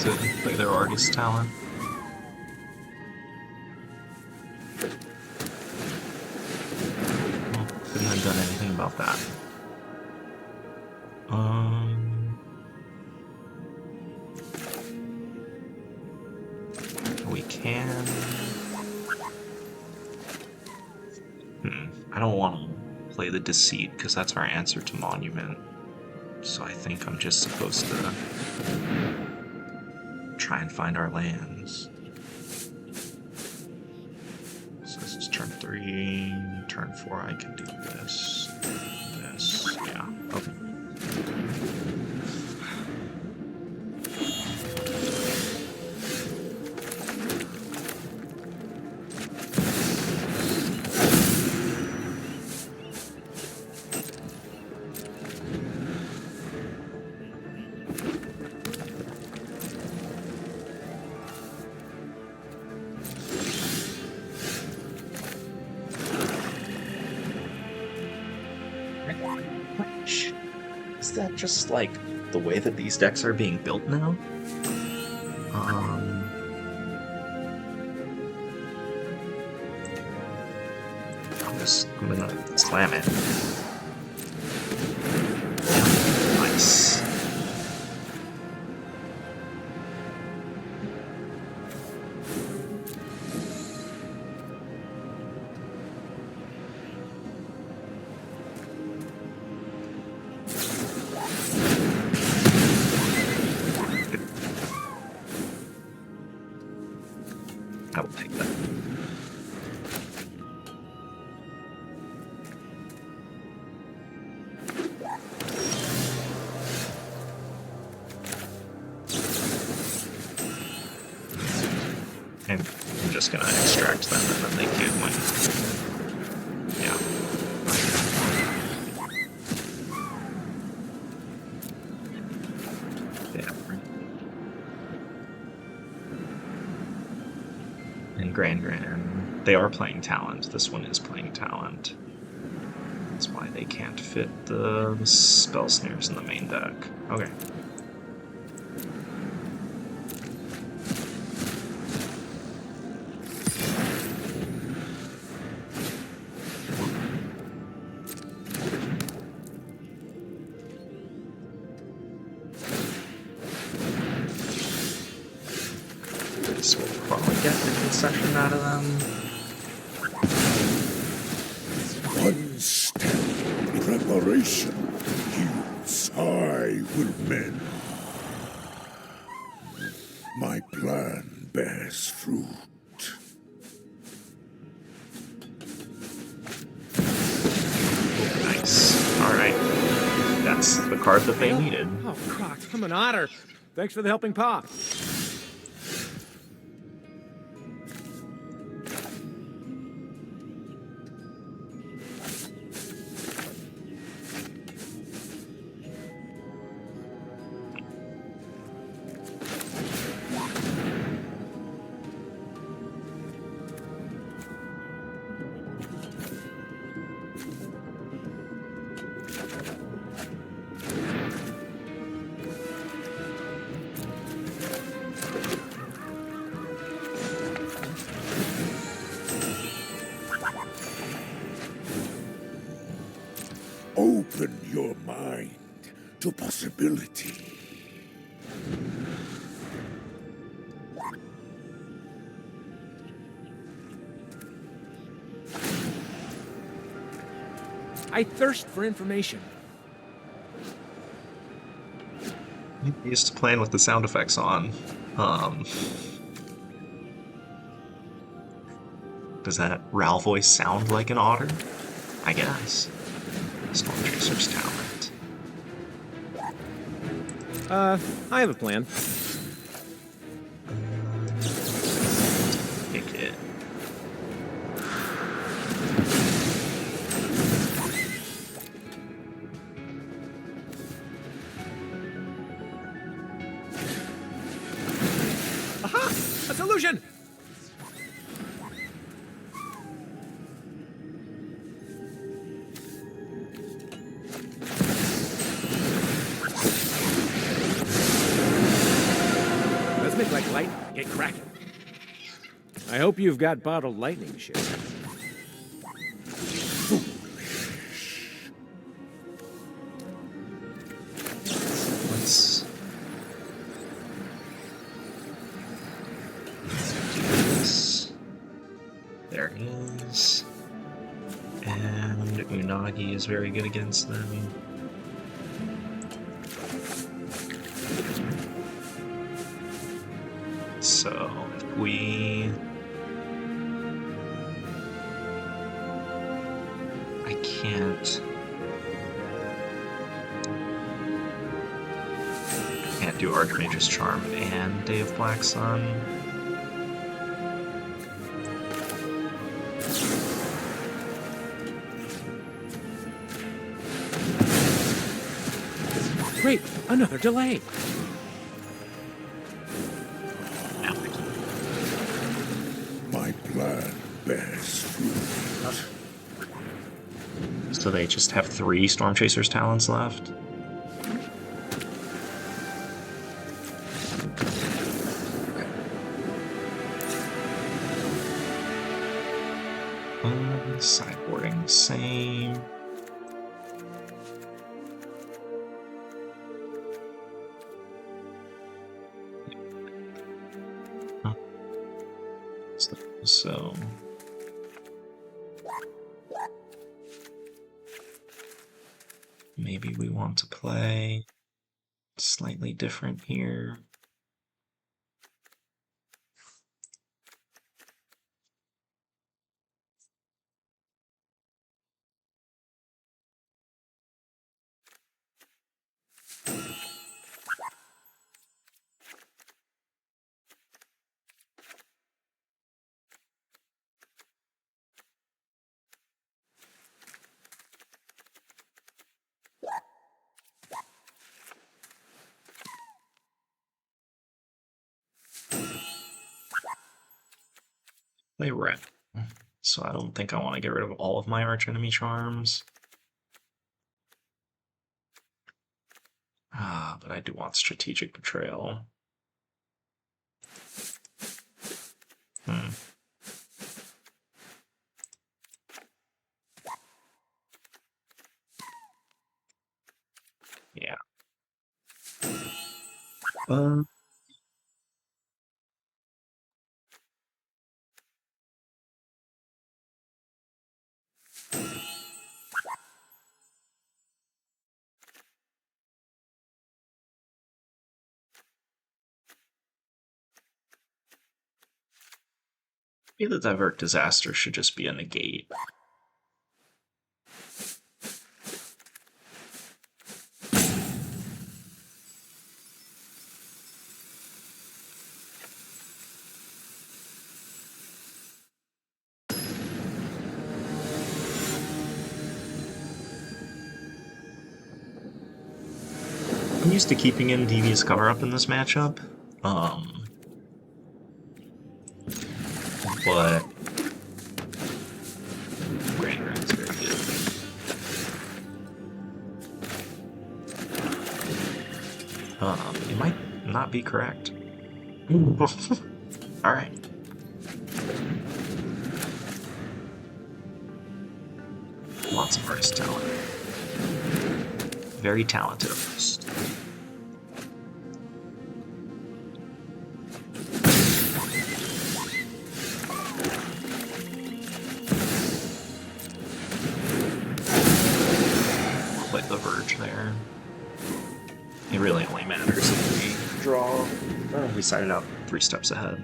To play their artist talent. Well, couldn't have done anything about that. We can. I don't want to play the Deceit because that's our answer to Monument. So I think I'm just supposed to try and find our lands. So this is turn 3, turn 4 I can do this, yeah, okay. Is that just like the way that these decks are being built now? I'm gonna slam it. Nice. I will take that. And I'm just gonna extract them and then they can win. Yeah. And Grand. They are playing Talent. This one is playing Talent. That's why they can't fit the Spell Snares in the main deck. Okay. So we'll probably get the concession out of them. One step preparation yields I will mend. My plan bears fruit. Nice. Alright. That's the card that they needed. Oh, God, I'm an otter. Thanks for the helping paw. Open your mind to possibility. I thirst for information. I'm used to playing with the sound effects on. Does that Ral voice sound like an otter? I guess. Stormchaser's talent. I have a plan. Pick it. Aha! A solution! Let's make like light, get cracking. I hope you've got bottled lightning shit. Let's do this. There it is. And Unagi is very good against them. So if we... I can't do Archmage's Charm and Day of Black Sun. Great, another delay. My plan bears fruit. So they just have 3 Stormchaser's talents left. Sideboarding the same. So maybe we want to play slightly different here. Play red. So I don't think I want to get rid of all of my Archenemy charms. But I do want Strategic Betrayal. Yeah. Maybe the Divert Disaster should just be a negate. I'm used to keeping in Devious Cover-Up in this matchup. But Brandon's very good. It might not be correct. Alright. Lots of artist talent. Very talented artist. It really only matters if we draw. We side it out 3 steps ahead.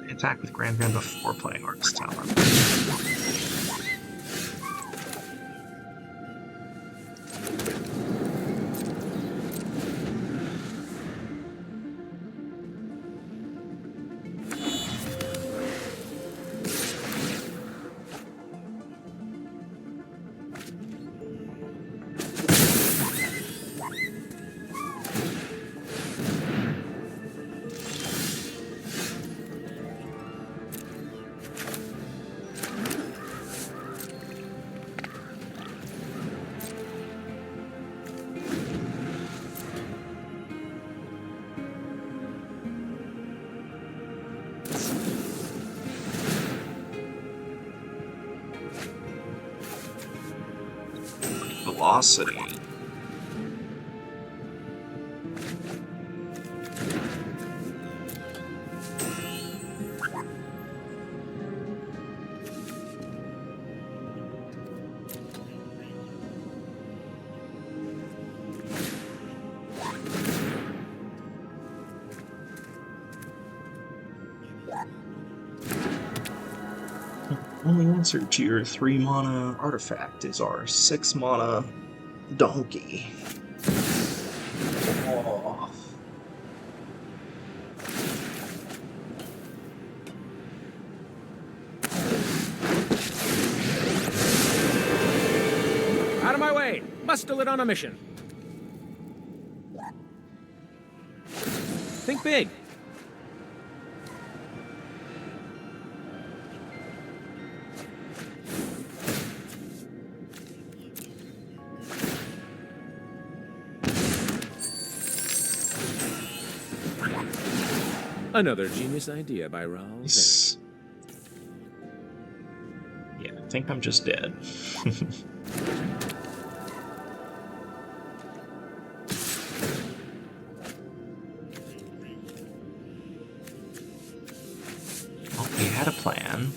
Attack with Grand Grand before playing Artist's Talent. Velocity. Only answer to your 3 mana artifact is our 6 mana donkey. Oh. Out of my way! Mustelid on a mission. Think big. Another genius idea by Raul. Yeah, I think I'm just dead. Well, we had a plan.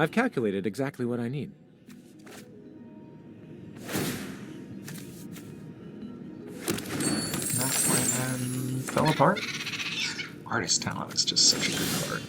I've calculated exactly what I need. Fell apart. Artist Talent is just such a good card.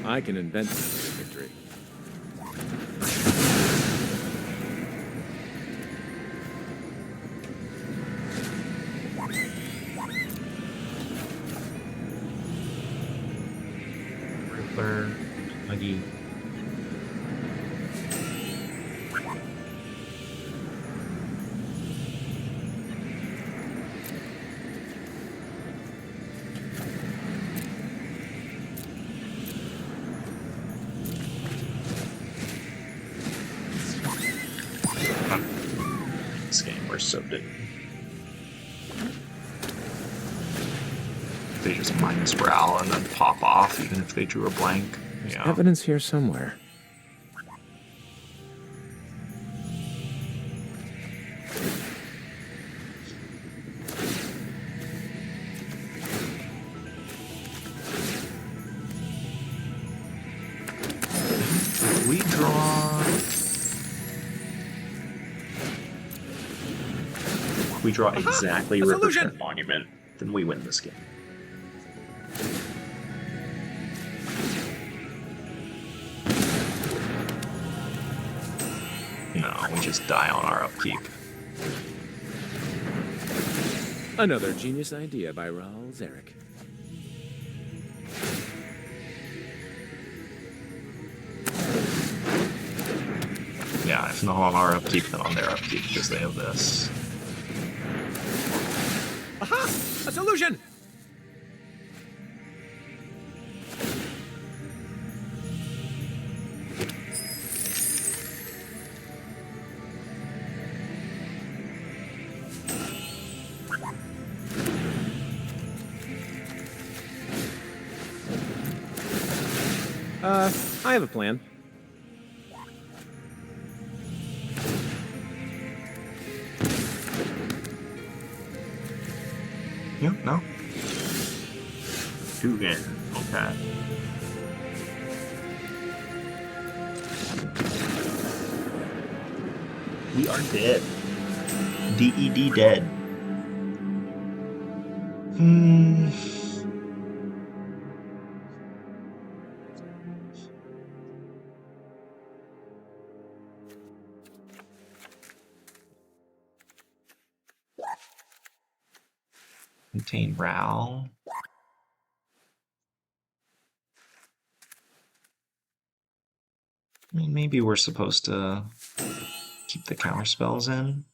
I can invent victory. Unagi. This game, we're so dead. They just minus Growl and then pop off, even if they drew a blank. There's evidence here somewhere. We draw. If we draw exactly Return Monument, then we win this game. No, we just die on our upkeep. Another genius idea by Raul Zarek. not on our upkeep than on their upkeep because they have this. Aha! A solution! I have a plan. Yeah, no. 2 again. Okay. We are dead. DED dead. Contain Ral. I mean, maybe we're supposed to keep the counter spells in.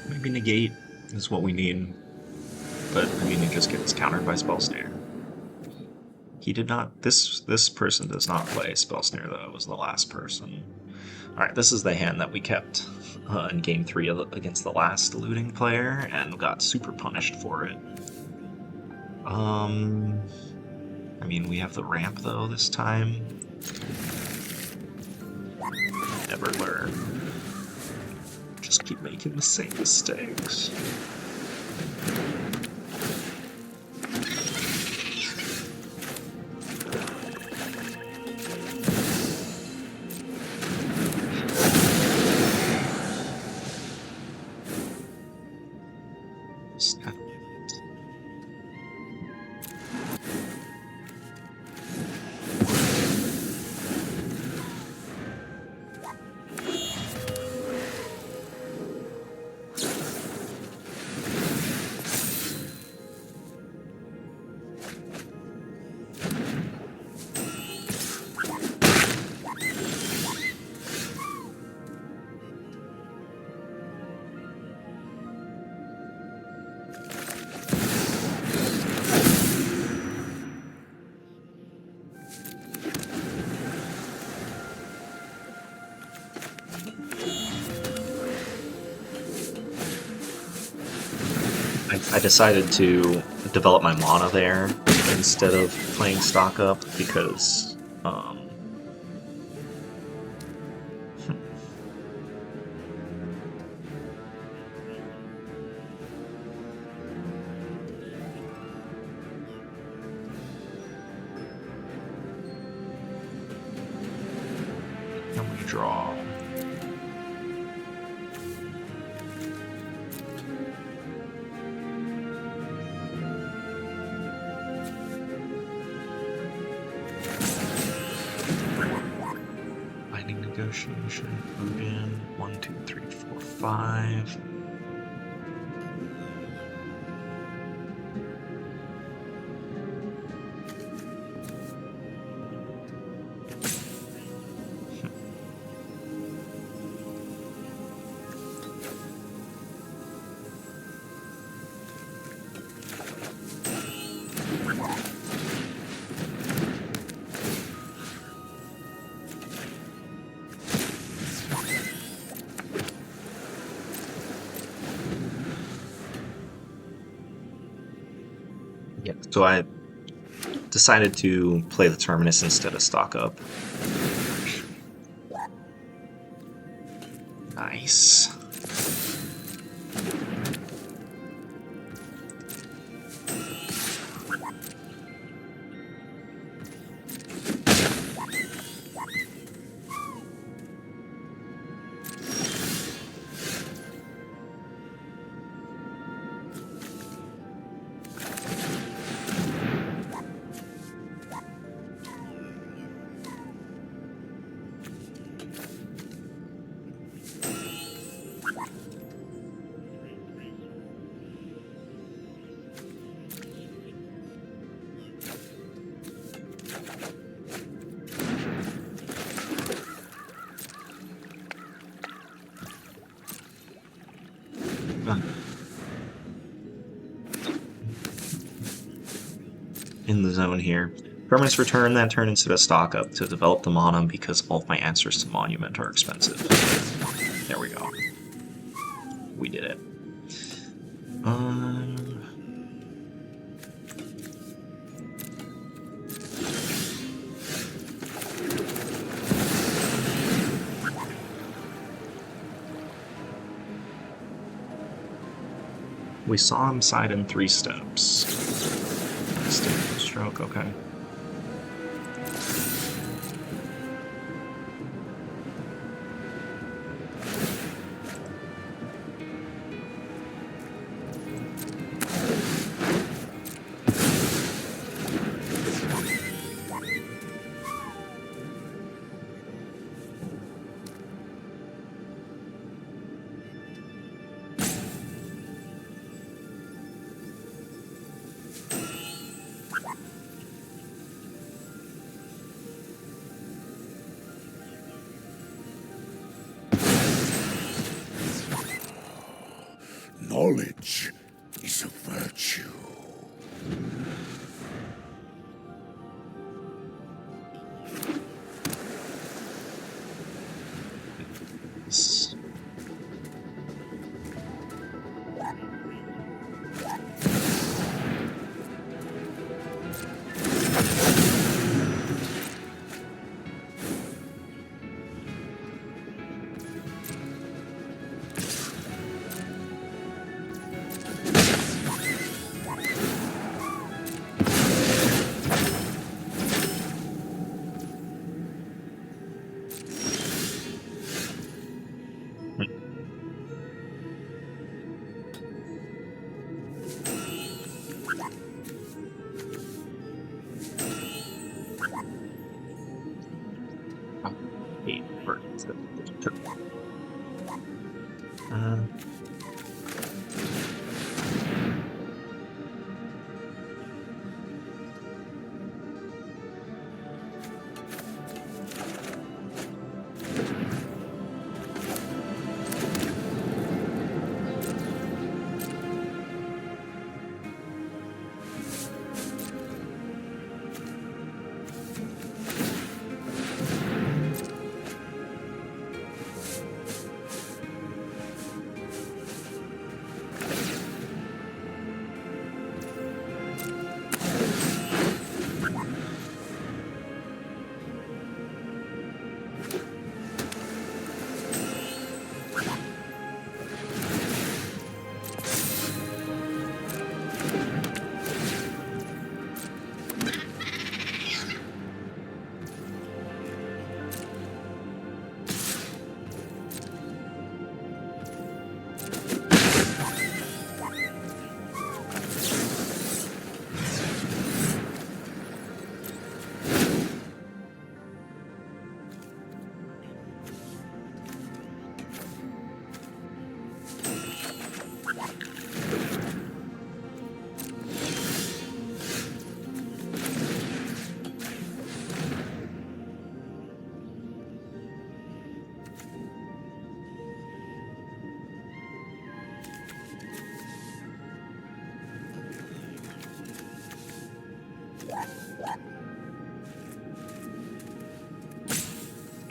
Maybe negate is what we need. But I mean, it just gets countered by Spell Snare. He did not. This person does not play Spell Snare though. It was the last person. All right, this is the hand that we kept in Game 3 against the last looting player and got super punished for it. I mean, we have the ramp though this time. Never learn. Just keep making the same mistakes. I decided to develop my mana there instead of playing stock up because I'm gonna draw. Negotiation, move in, 1, 2, 3, 4, 5. Yeah, so I decided to play the Terminus instead of stock up. Nice. In the zone here. Terminus Return that turn into a stock up to develop the mana because all of my answers to Monument are expensive. There we go. We did it. We saw him side in 3 steps. Stroke, okay. Knowledge is a virtue.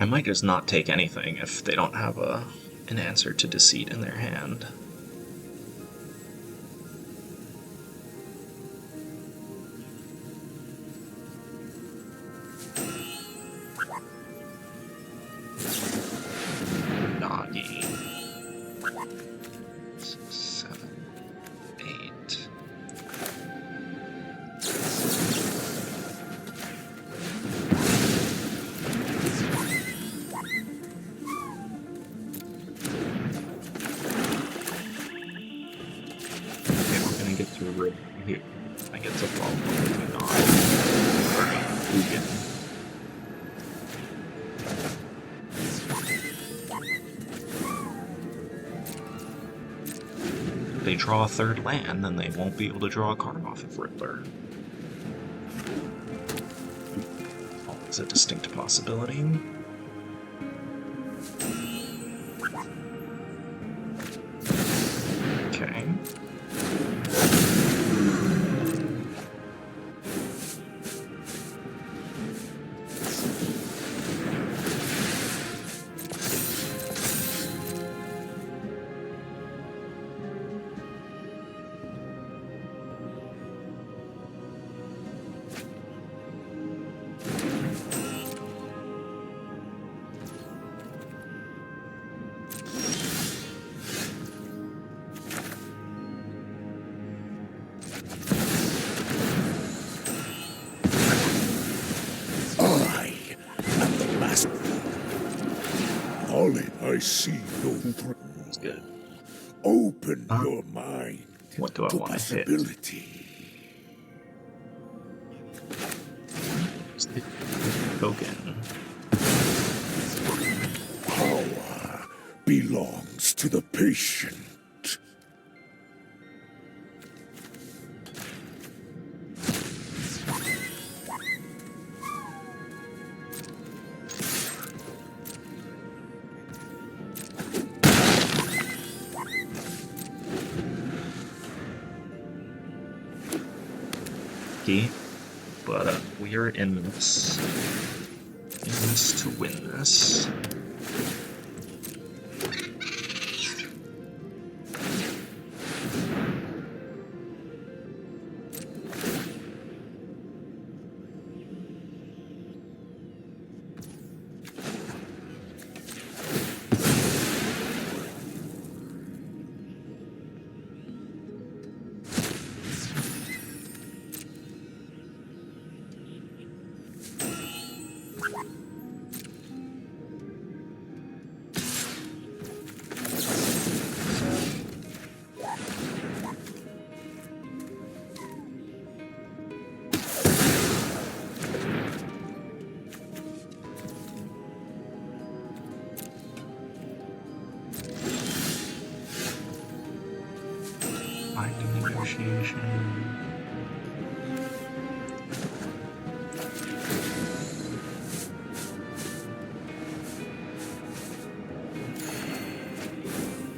I might just not take anything if they don't have an answer to Deceit in their hand. Unagi. 6, 7, 8. Here, I get to follow moving on. If they draw a 3rd land, then they won't be able to draw a card off of Riddler. Always a distinct possibility. Solid, I see no threat. That's good. Open your mind What do I to want to hit? possibility. Token. Power belongs to the patient. But we are in this. In this to win this. Binding negotiation.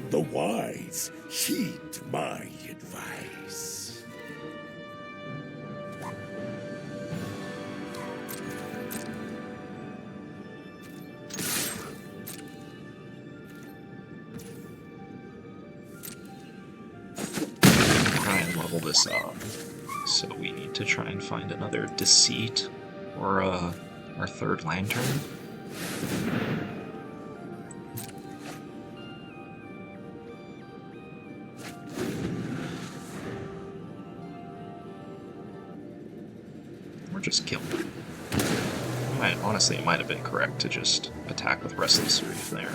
The wise heed my advice. Try and level this up. So we need to try and find another Deceit or our third lantern. Or just kill him. Honestly, it might have been correct to just attack with Restless Reef there.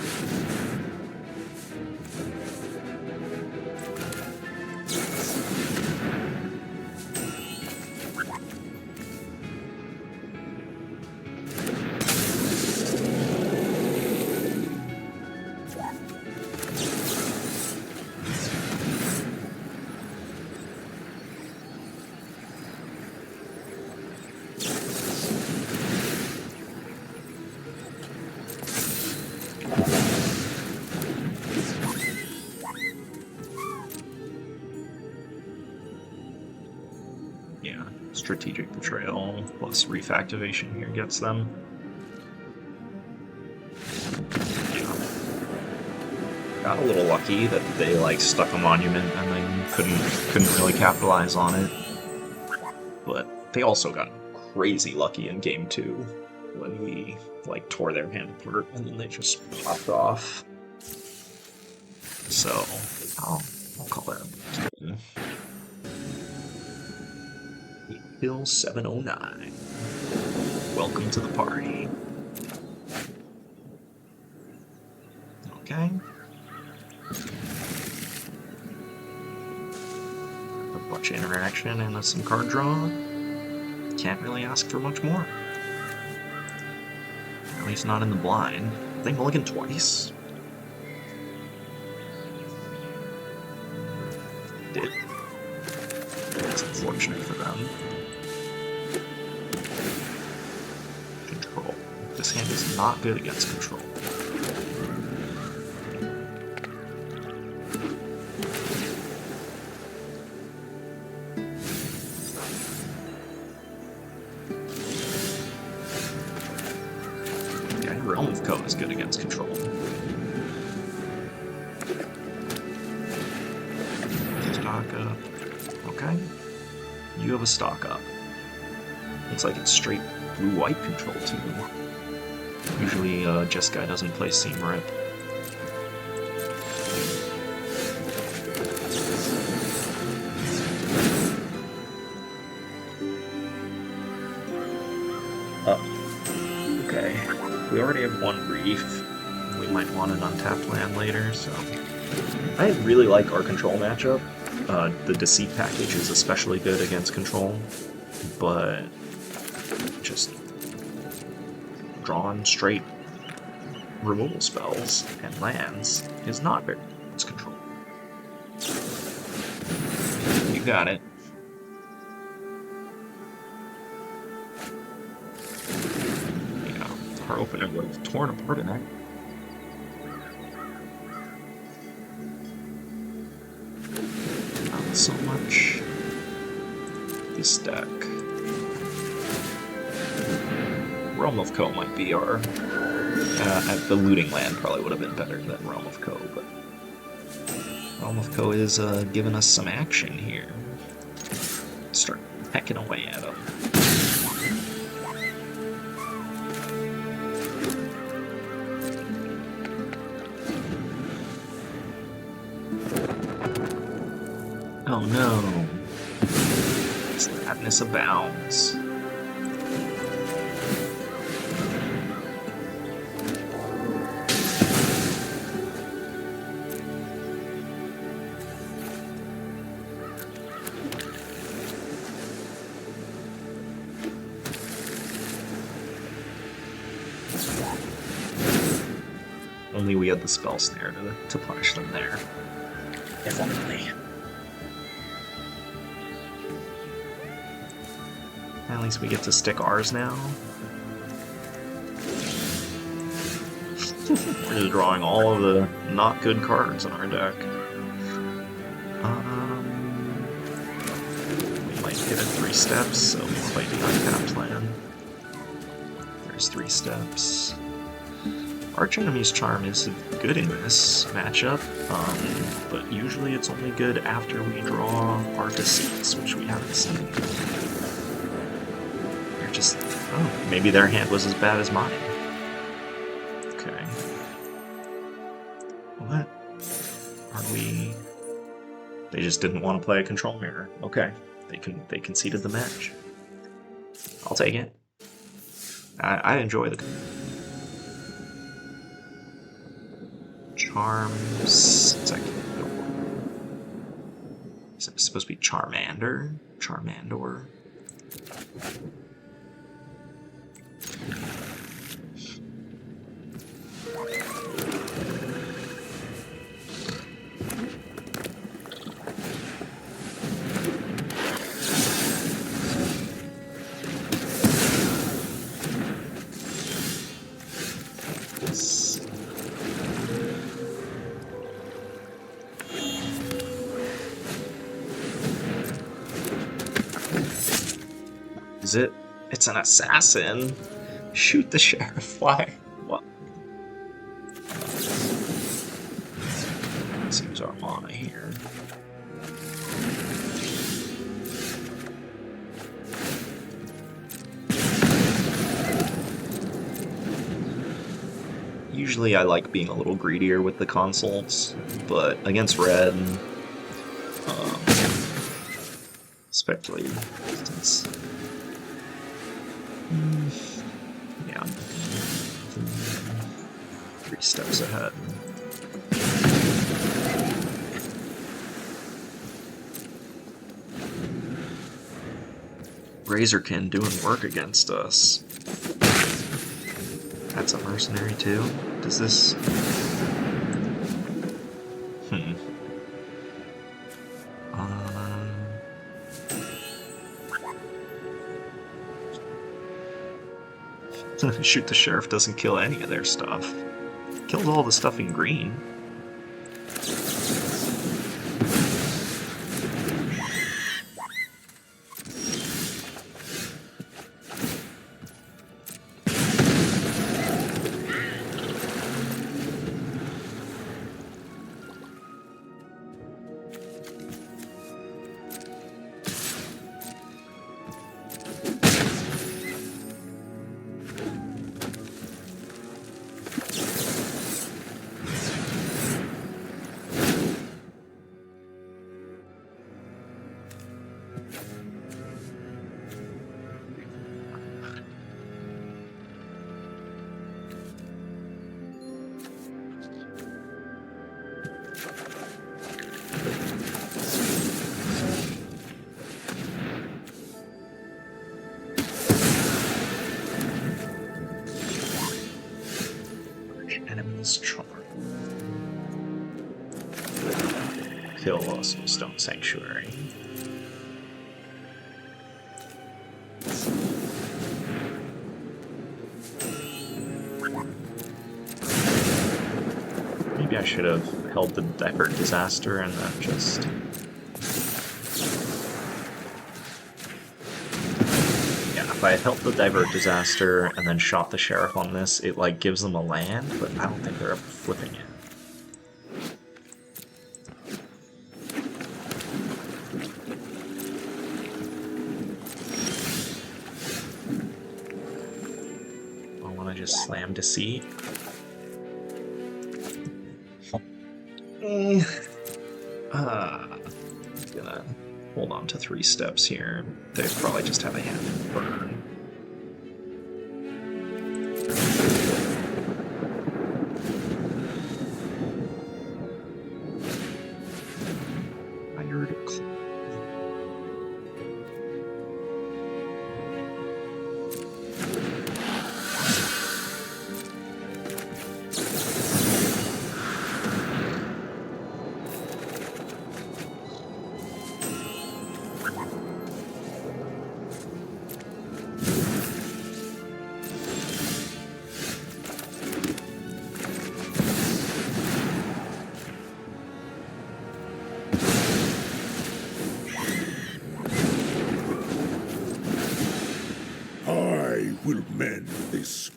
Yeah, strategic betrayal plus reef activation here gets them. Yeah. Got a little lucky that they like stuck a monument and then couldn't really capitalize on it. But they also got crazy lucky in game 2 when we like tore their hand apart and then they just popped off. So I'll call that a Bill 709. Welcome to the party. Okay. A bunch of interaction and some card draw. Can't really ask for much more. At least not in the blind. They mulligan twice? Did. That's unfortunate for them. Control. This hand is not good against control. Okay, Realm of Co is good against control. Stock up. Okay. You have a stock up. Looks like it's straight blue-white control too. Usually Jeskai doesn't play Seam Rip. Okay. We already have one Reef. we might want an untapped land later, so... I really like our control matchup. The Deceit package is especially good against control, but just drawing straight removal spells and lands is not very good against control. You got it. Yeah, our opener would have torn apart in that. Not so much this deck. Realm of Ko might be our... the looting land probably would have been better than Realm of Ko, but... Realm of Ko is giving us some action here. Start pecking away at him. Oh no. Sadness abounds. Only we had the Spell Snare to punish them there. If only. At least we get to stick ours now. We're just drawing all of the not good cards in our deck. We might hit it 3 steps, so we play the untapped land. There's 3 steps. Archenemy's Charm is good in this matchup, but usually it's only good after we draw our Deceits, which we haven't seen. They're just... oh, maybe their hand was as bad as mine. Okay. What? Are we... They just didn't want to play a control mirror. Okay. They conceded the match. I'll take it. I enjoy the... Charms, second door. Is it supposed to be Charmander? Charmandor? Is it? It's an assassin. Shoot the sheriff. Why? What? Seems our mana here. Usually I like being a little greedier with the consults, but against red, especially since... yeah. 3 steps ahead. Razorkin doing work against us. That's a mercenary too? Does this... Shoot the Sheriff doesn't kill any of their stuff. Killed all the stuff in green. enemy's charm. Kill a Stone Sanctuary. Maybe I should have held the Divert Disaster and then just... Yeah, if I had held the Divert Disaster and then shot the Sheriff on this, it like gives them a land, but I don't think they're flipping it. Just slam Deceit. Gonna hold on to 3 steps here. They probably just have a hand in burn. Will mend this.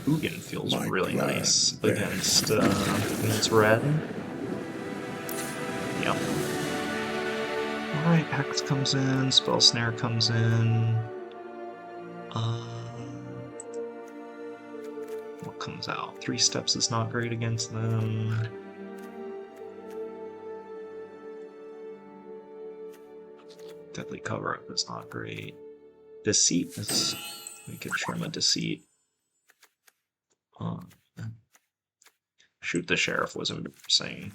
Ugin feels My really plan nice bends. against red. Yep. Alright, Hex comes in, Spell Snare comes in. What comes out? 3 steps is not great against them. Deadly Cover-Up is not great. Deceit is... we can trim a Deceit. Shoot the Sheriff was embarrassing.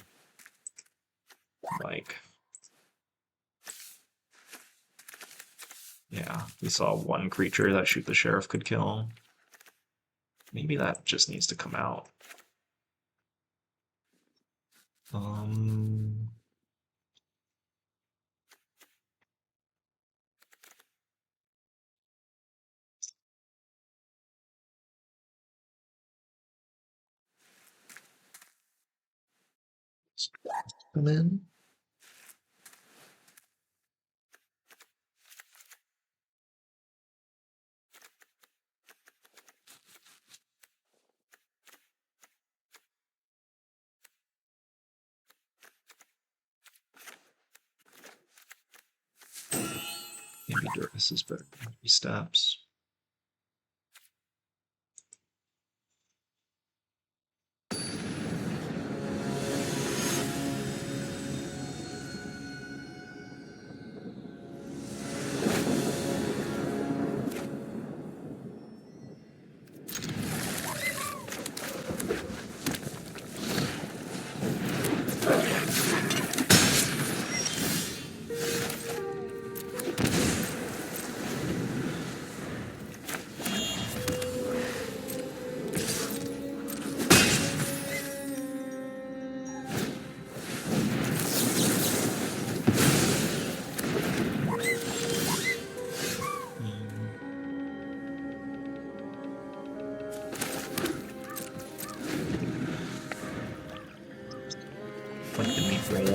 Like... yeah, we saw 1 creature that Shoot the Sheriff could kill. Maybe that just needs to come out. Come in. Maybe Duress is better than 3 steps.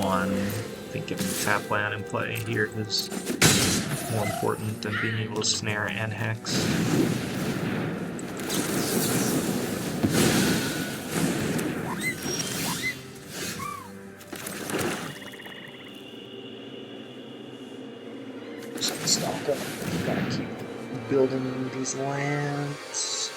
I think giving tap land in play here is more important than being able to snare and hex. Just stock up. Gotta keep building these lands.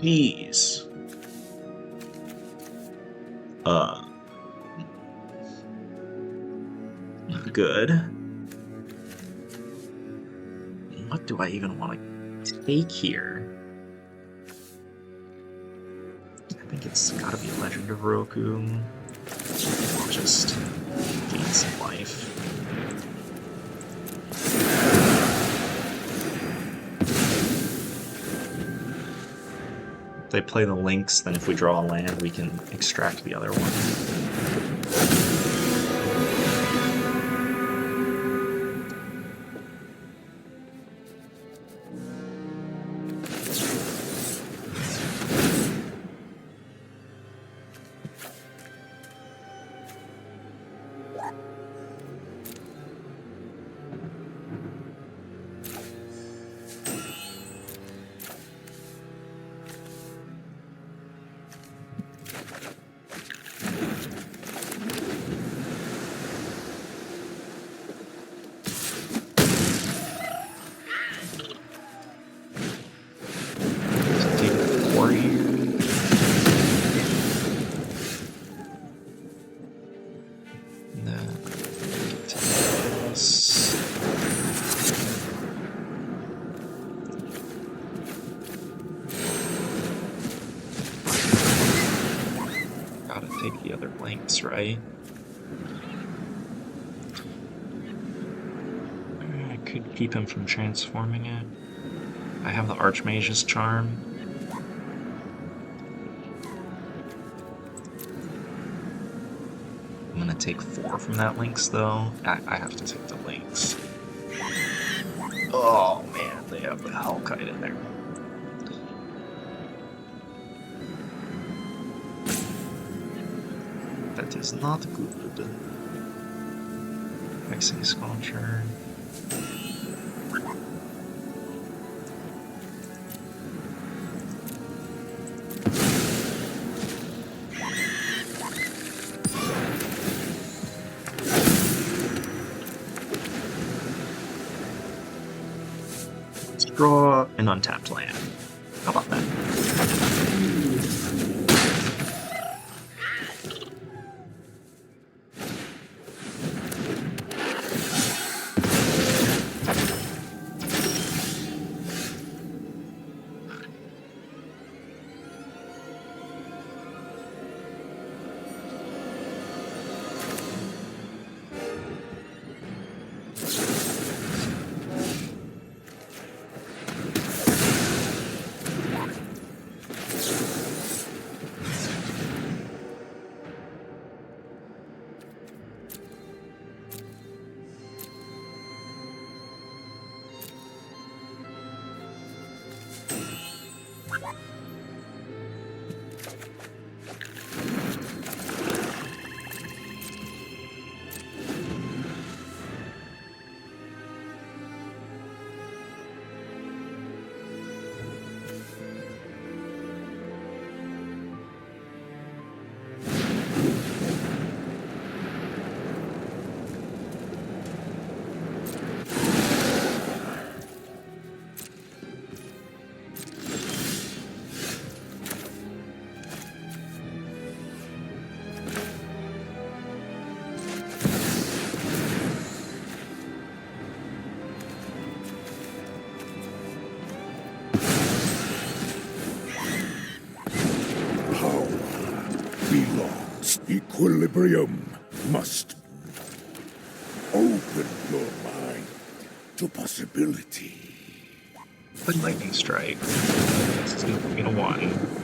Jeez. Good. What do I even want to take here? I think it's gotta be Legend of Roku. Just gain some life. If they play the links, then if we draw a land, we can extract the other one. Take the other blanks, right? I could keep him from transforming it. I have the Archmage's Charm. I'm gonna take 4 from that links, though. I have to take the links. Oh man, they have the Hellkite in there. That is not good. Mixing Sculpture. Let's draw an untapped land. How about that? Equilibrium must open your mind to possibility. But Lightning Strike. It's gonna be a 1.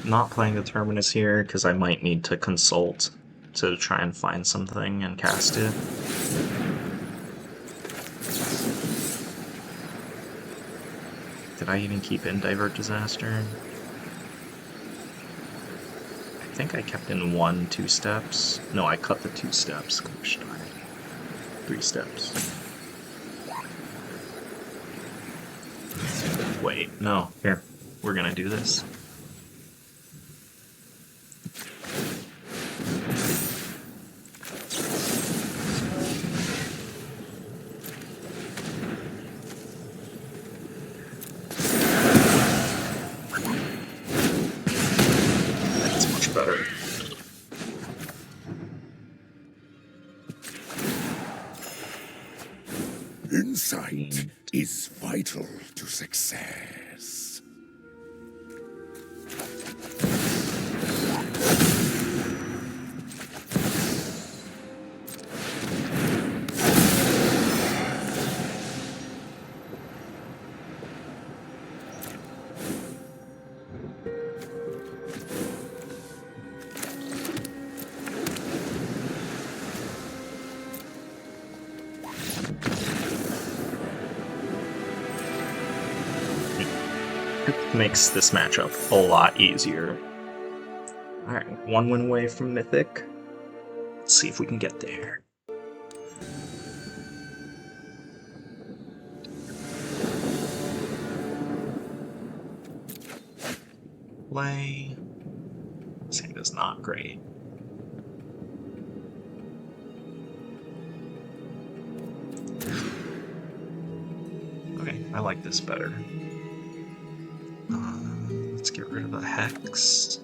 not playing the Terminus here because I might need to consult to try and find something and cast it. Did I even keep in Divert Disaster? I think I kept in 1, 2 steps. No, I cut the 2 steps. Gosh darn it. 3 steps. Wait, no. Here. We're gonna do this. That's much better. Insight is vital to success. Makes this matchup a lot easier. Alright, 1 win away from Mythic. Let's see if we can get there. Play. This hand is not great. Okay, I like this better. Let's get rid of the Hex.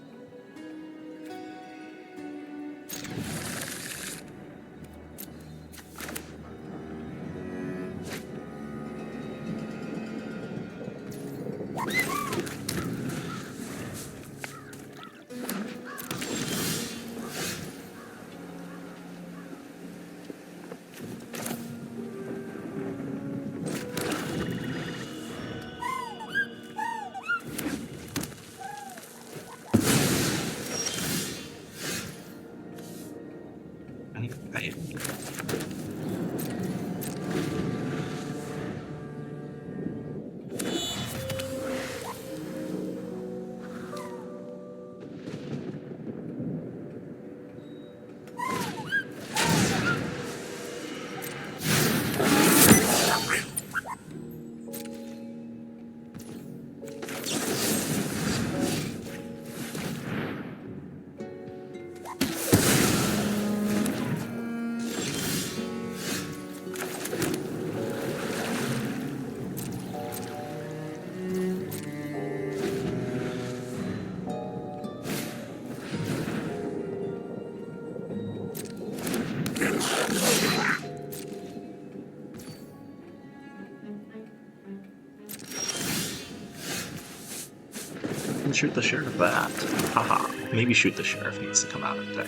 Shoot the sheriff that. Haha. Maybe shoot the sheriff needs to come out of deck.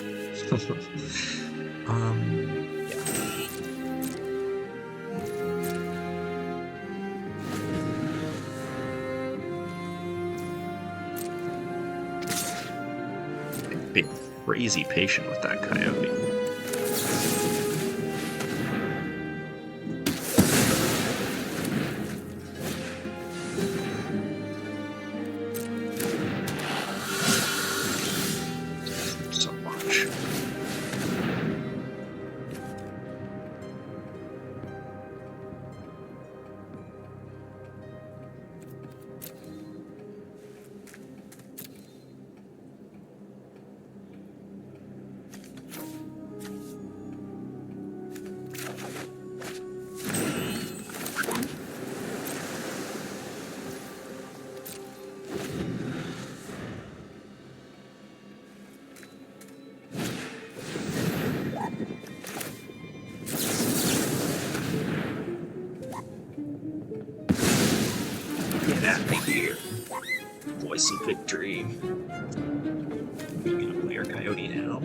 Yeah. Being crazy patient with that coyote. Voice of victory. We're gonna play our coyote now.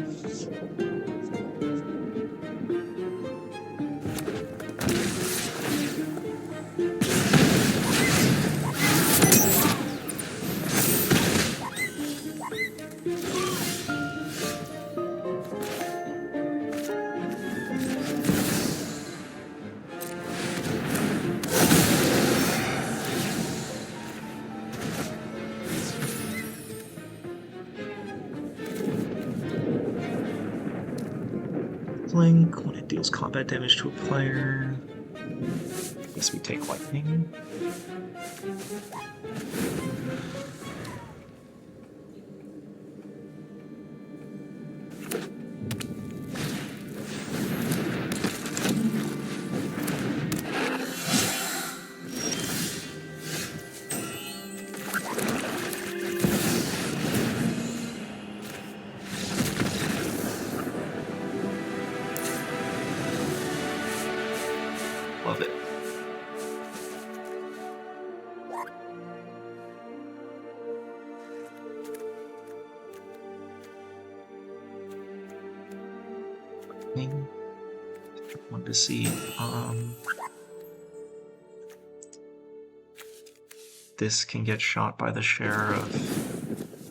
lifelink when it deals combat damage to a player. I guess we take lightning. Love it. Want to see this can get shot by the sheriff.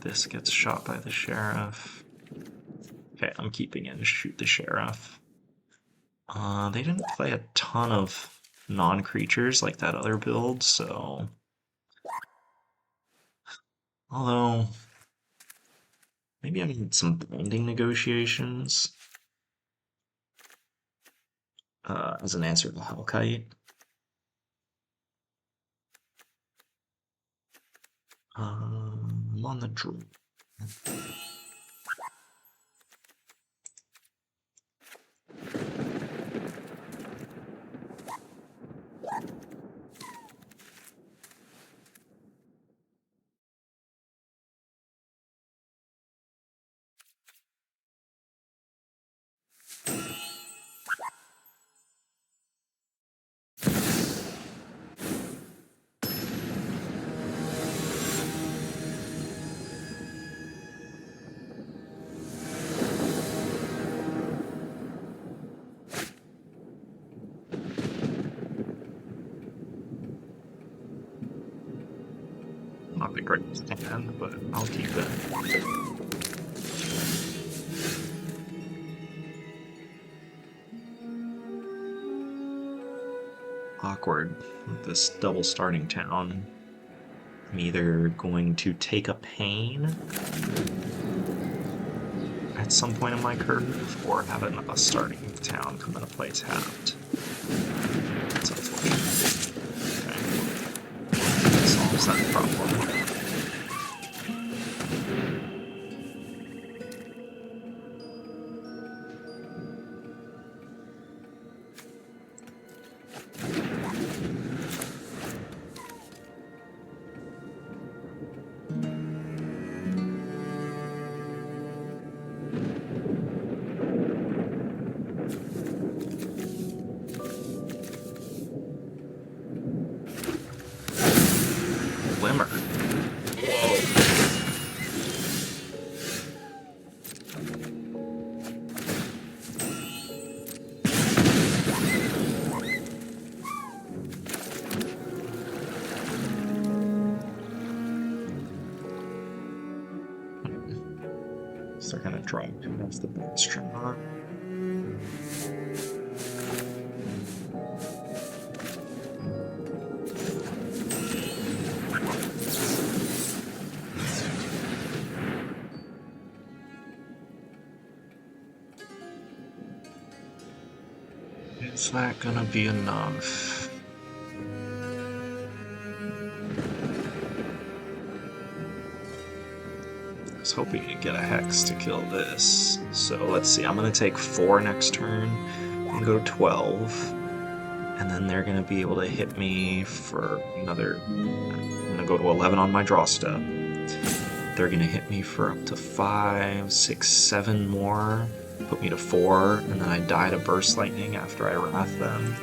This gets shot by the sheriff. Okay, I'm keeping it. Shoot the sheriff. They didn't play a ton of non-creatures like that other build, so... Although... Maybe I need some binding negotiations. As an answer to Hellkite. I'm on the draw. Not the greatest hand, but I'll keep it. Awkward with this double starting town. I'm either going to take a pain at some point in my curve, or have a starting town come into play tapped. That's unfortunate. Okay. Solves that problem. They're gonna drop off the astronaut. Is that gonna be enough? Hoping to get a hex to kill this. So let's see, I'm gonna take 4 next turn and go to 12, and then they're gonna be able to hit me for another. I'm gonna go to 11 on my draw step. They're gonna hit me for up to 5, 6, 7 more, put me to 4, and then I die to burst lightning after I wrath them.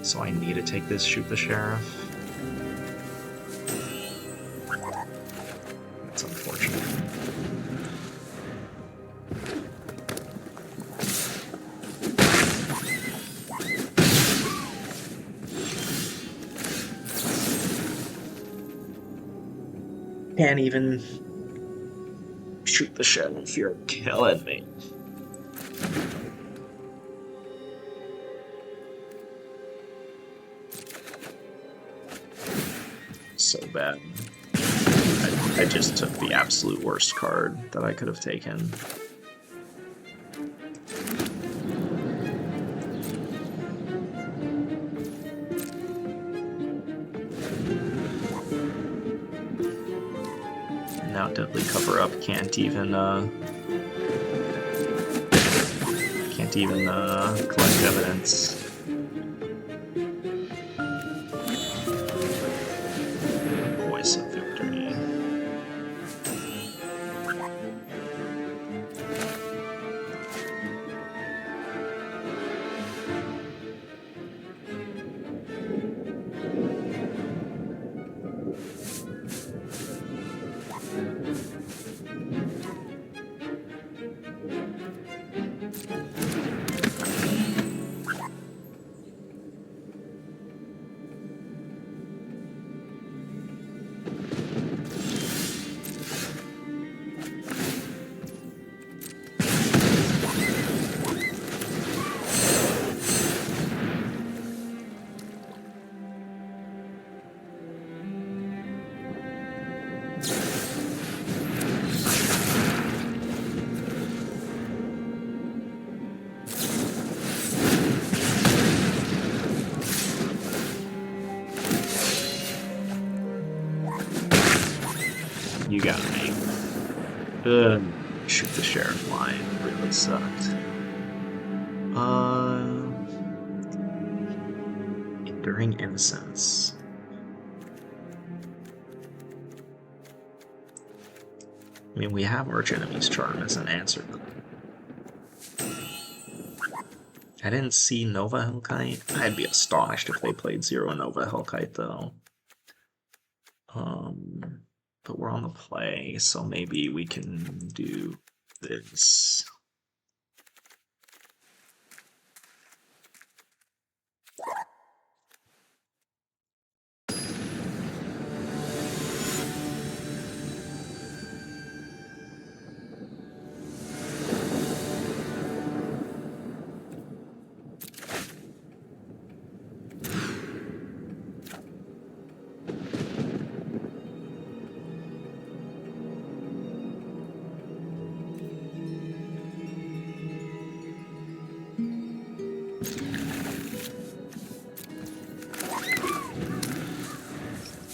So I need to take this, shoot the sheriff. That's unfortunate. Can't even shoot the sheriff, you're killing me. So bad. I just took the absolute worst card that I could have taken. now Deadly Cover Up can't even collect evidence. Voice of Victory. You got me. Shoot the sheriff line really sucked. Enduring Innocence. I mean, we have Archenemy's Charm as an answer. I didn't see Nova Hellkite. I'd be astonished if they played 0 Nova Hellkite, though. But we're on the play, so maybe we can do this.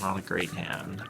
Not a great hand.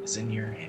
Is in your hand.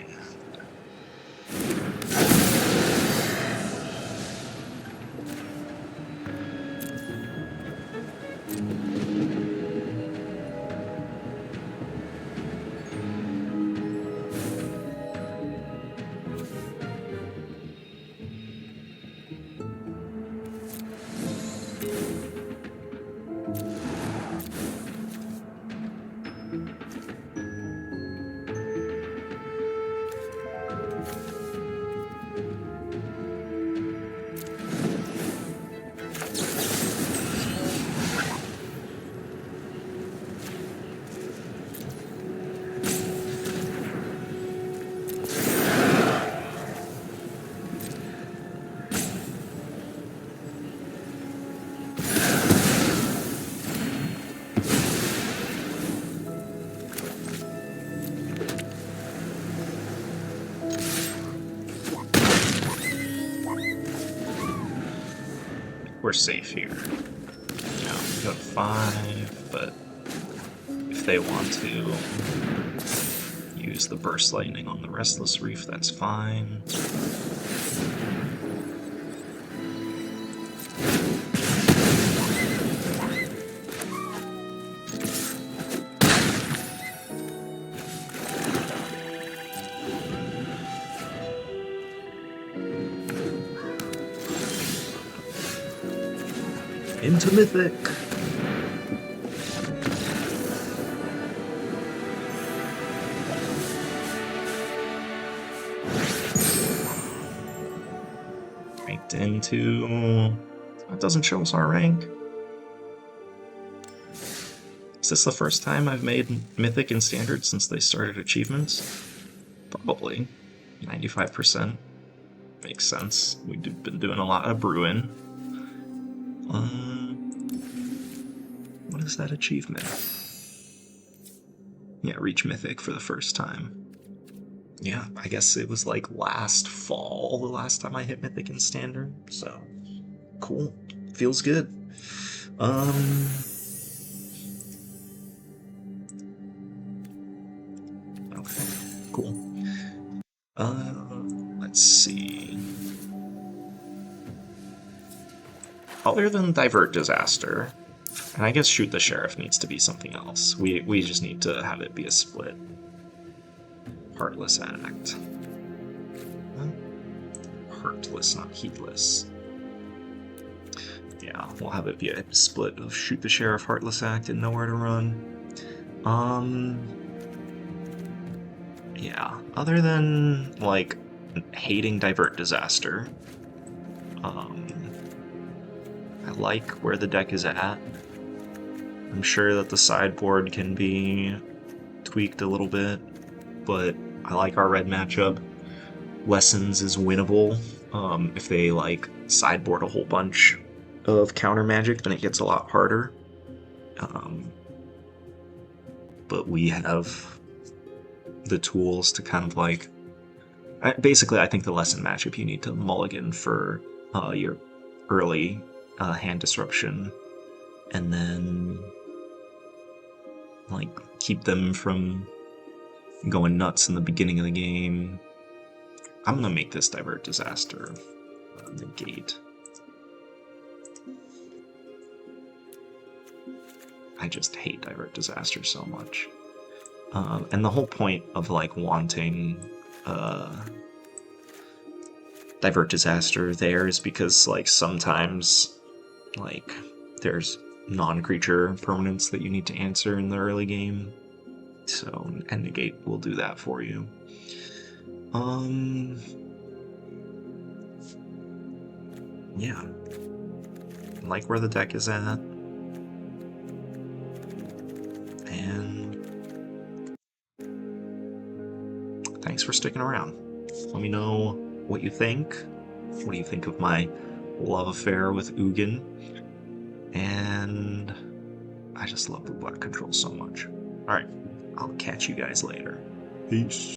We're safe here. Yeah, we go to 5, but if they want to use the Burst Lightning on the Restless Reef, that's fine. Into Mythic! Ranked into... It doesn't show us our rank. Is this the first time I've made Mythic in Standard since they started achievements? Probably. 95%. Makes sense. We've been doing a lot of brewing. What is that achievement? Yeah, reach Mythic for the first time. Yeah, I guess it was like last fall, the last time I hit Mythic in Standard, so cool. Feels good. Okay, cool. Let's see. Other than Divert Disaster, and I guess Shoot the Sheriff needs to be something else. We just need to have it be a split. Heartless Act. Heartless, not Heedless. Yeah, we'll have it be a split of Shoot the Sheriff, Heartless Act, and Nowhere to Run. Yeah, other than, like, hating Divert Disaster, I like where the deck is at. I'm sure that the sideboard can be tweaked a little bit, but I like our red matchup. Lessons is winnable. If they like sideboard a whole bunch of counter magic, then it gets a lot harder. But we have the tools to kind of like... Basically, I think the lesson matchup you need to mulligan for your early hand disruption, and then like keep them from going nuts in the beginning of the game. I'm gonna make this Divert Disaster negate. I just hate Divert Disaster so much. And the whole point of like wanting Divert Disaster there is because like sometimes like there's non-creature permanents that you need to answer in the early game. So, and negate will do that for you. Yeah. I like where the deck is at. And thanks for sticking around. Let me know what you think. What do you think of my love affair with Ugin? And I just love blue-black control so much. Alright, I'll catch you guys later. Peace.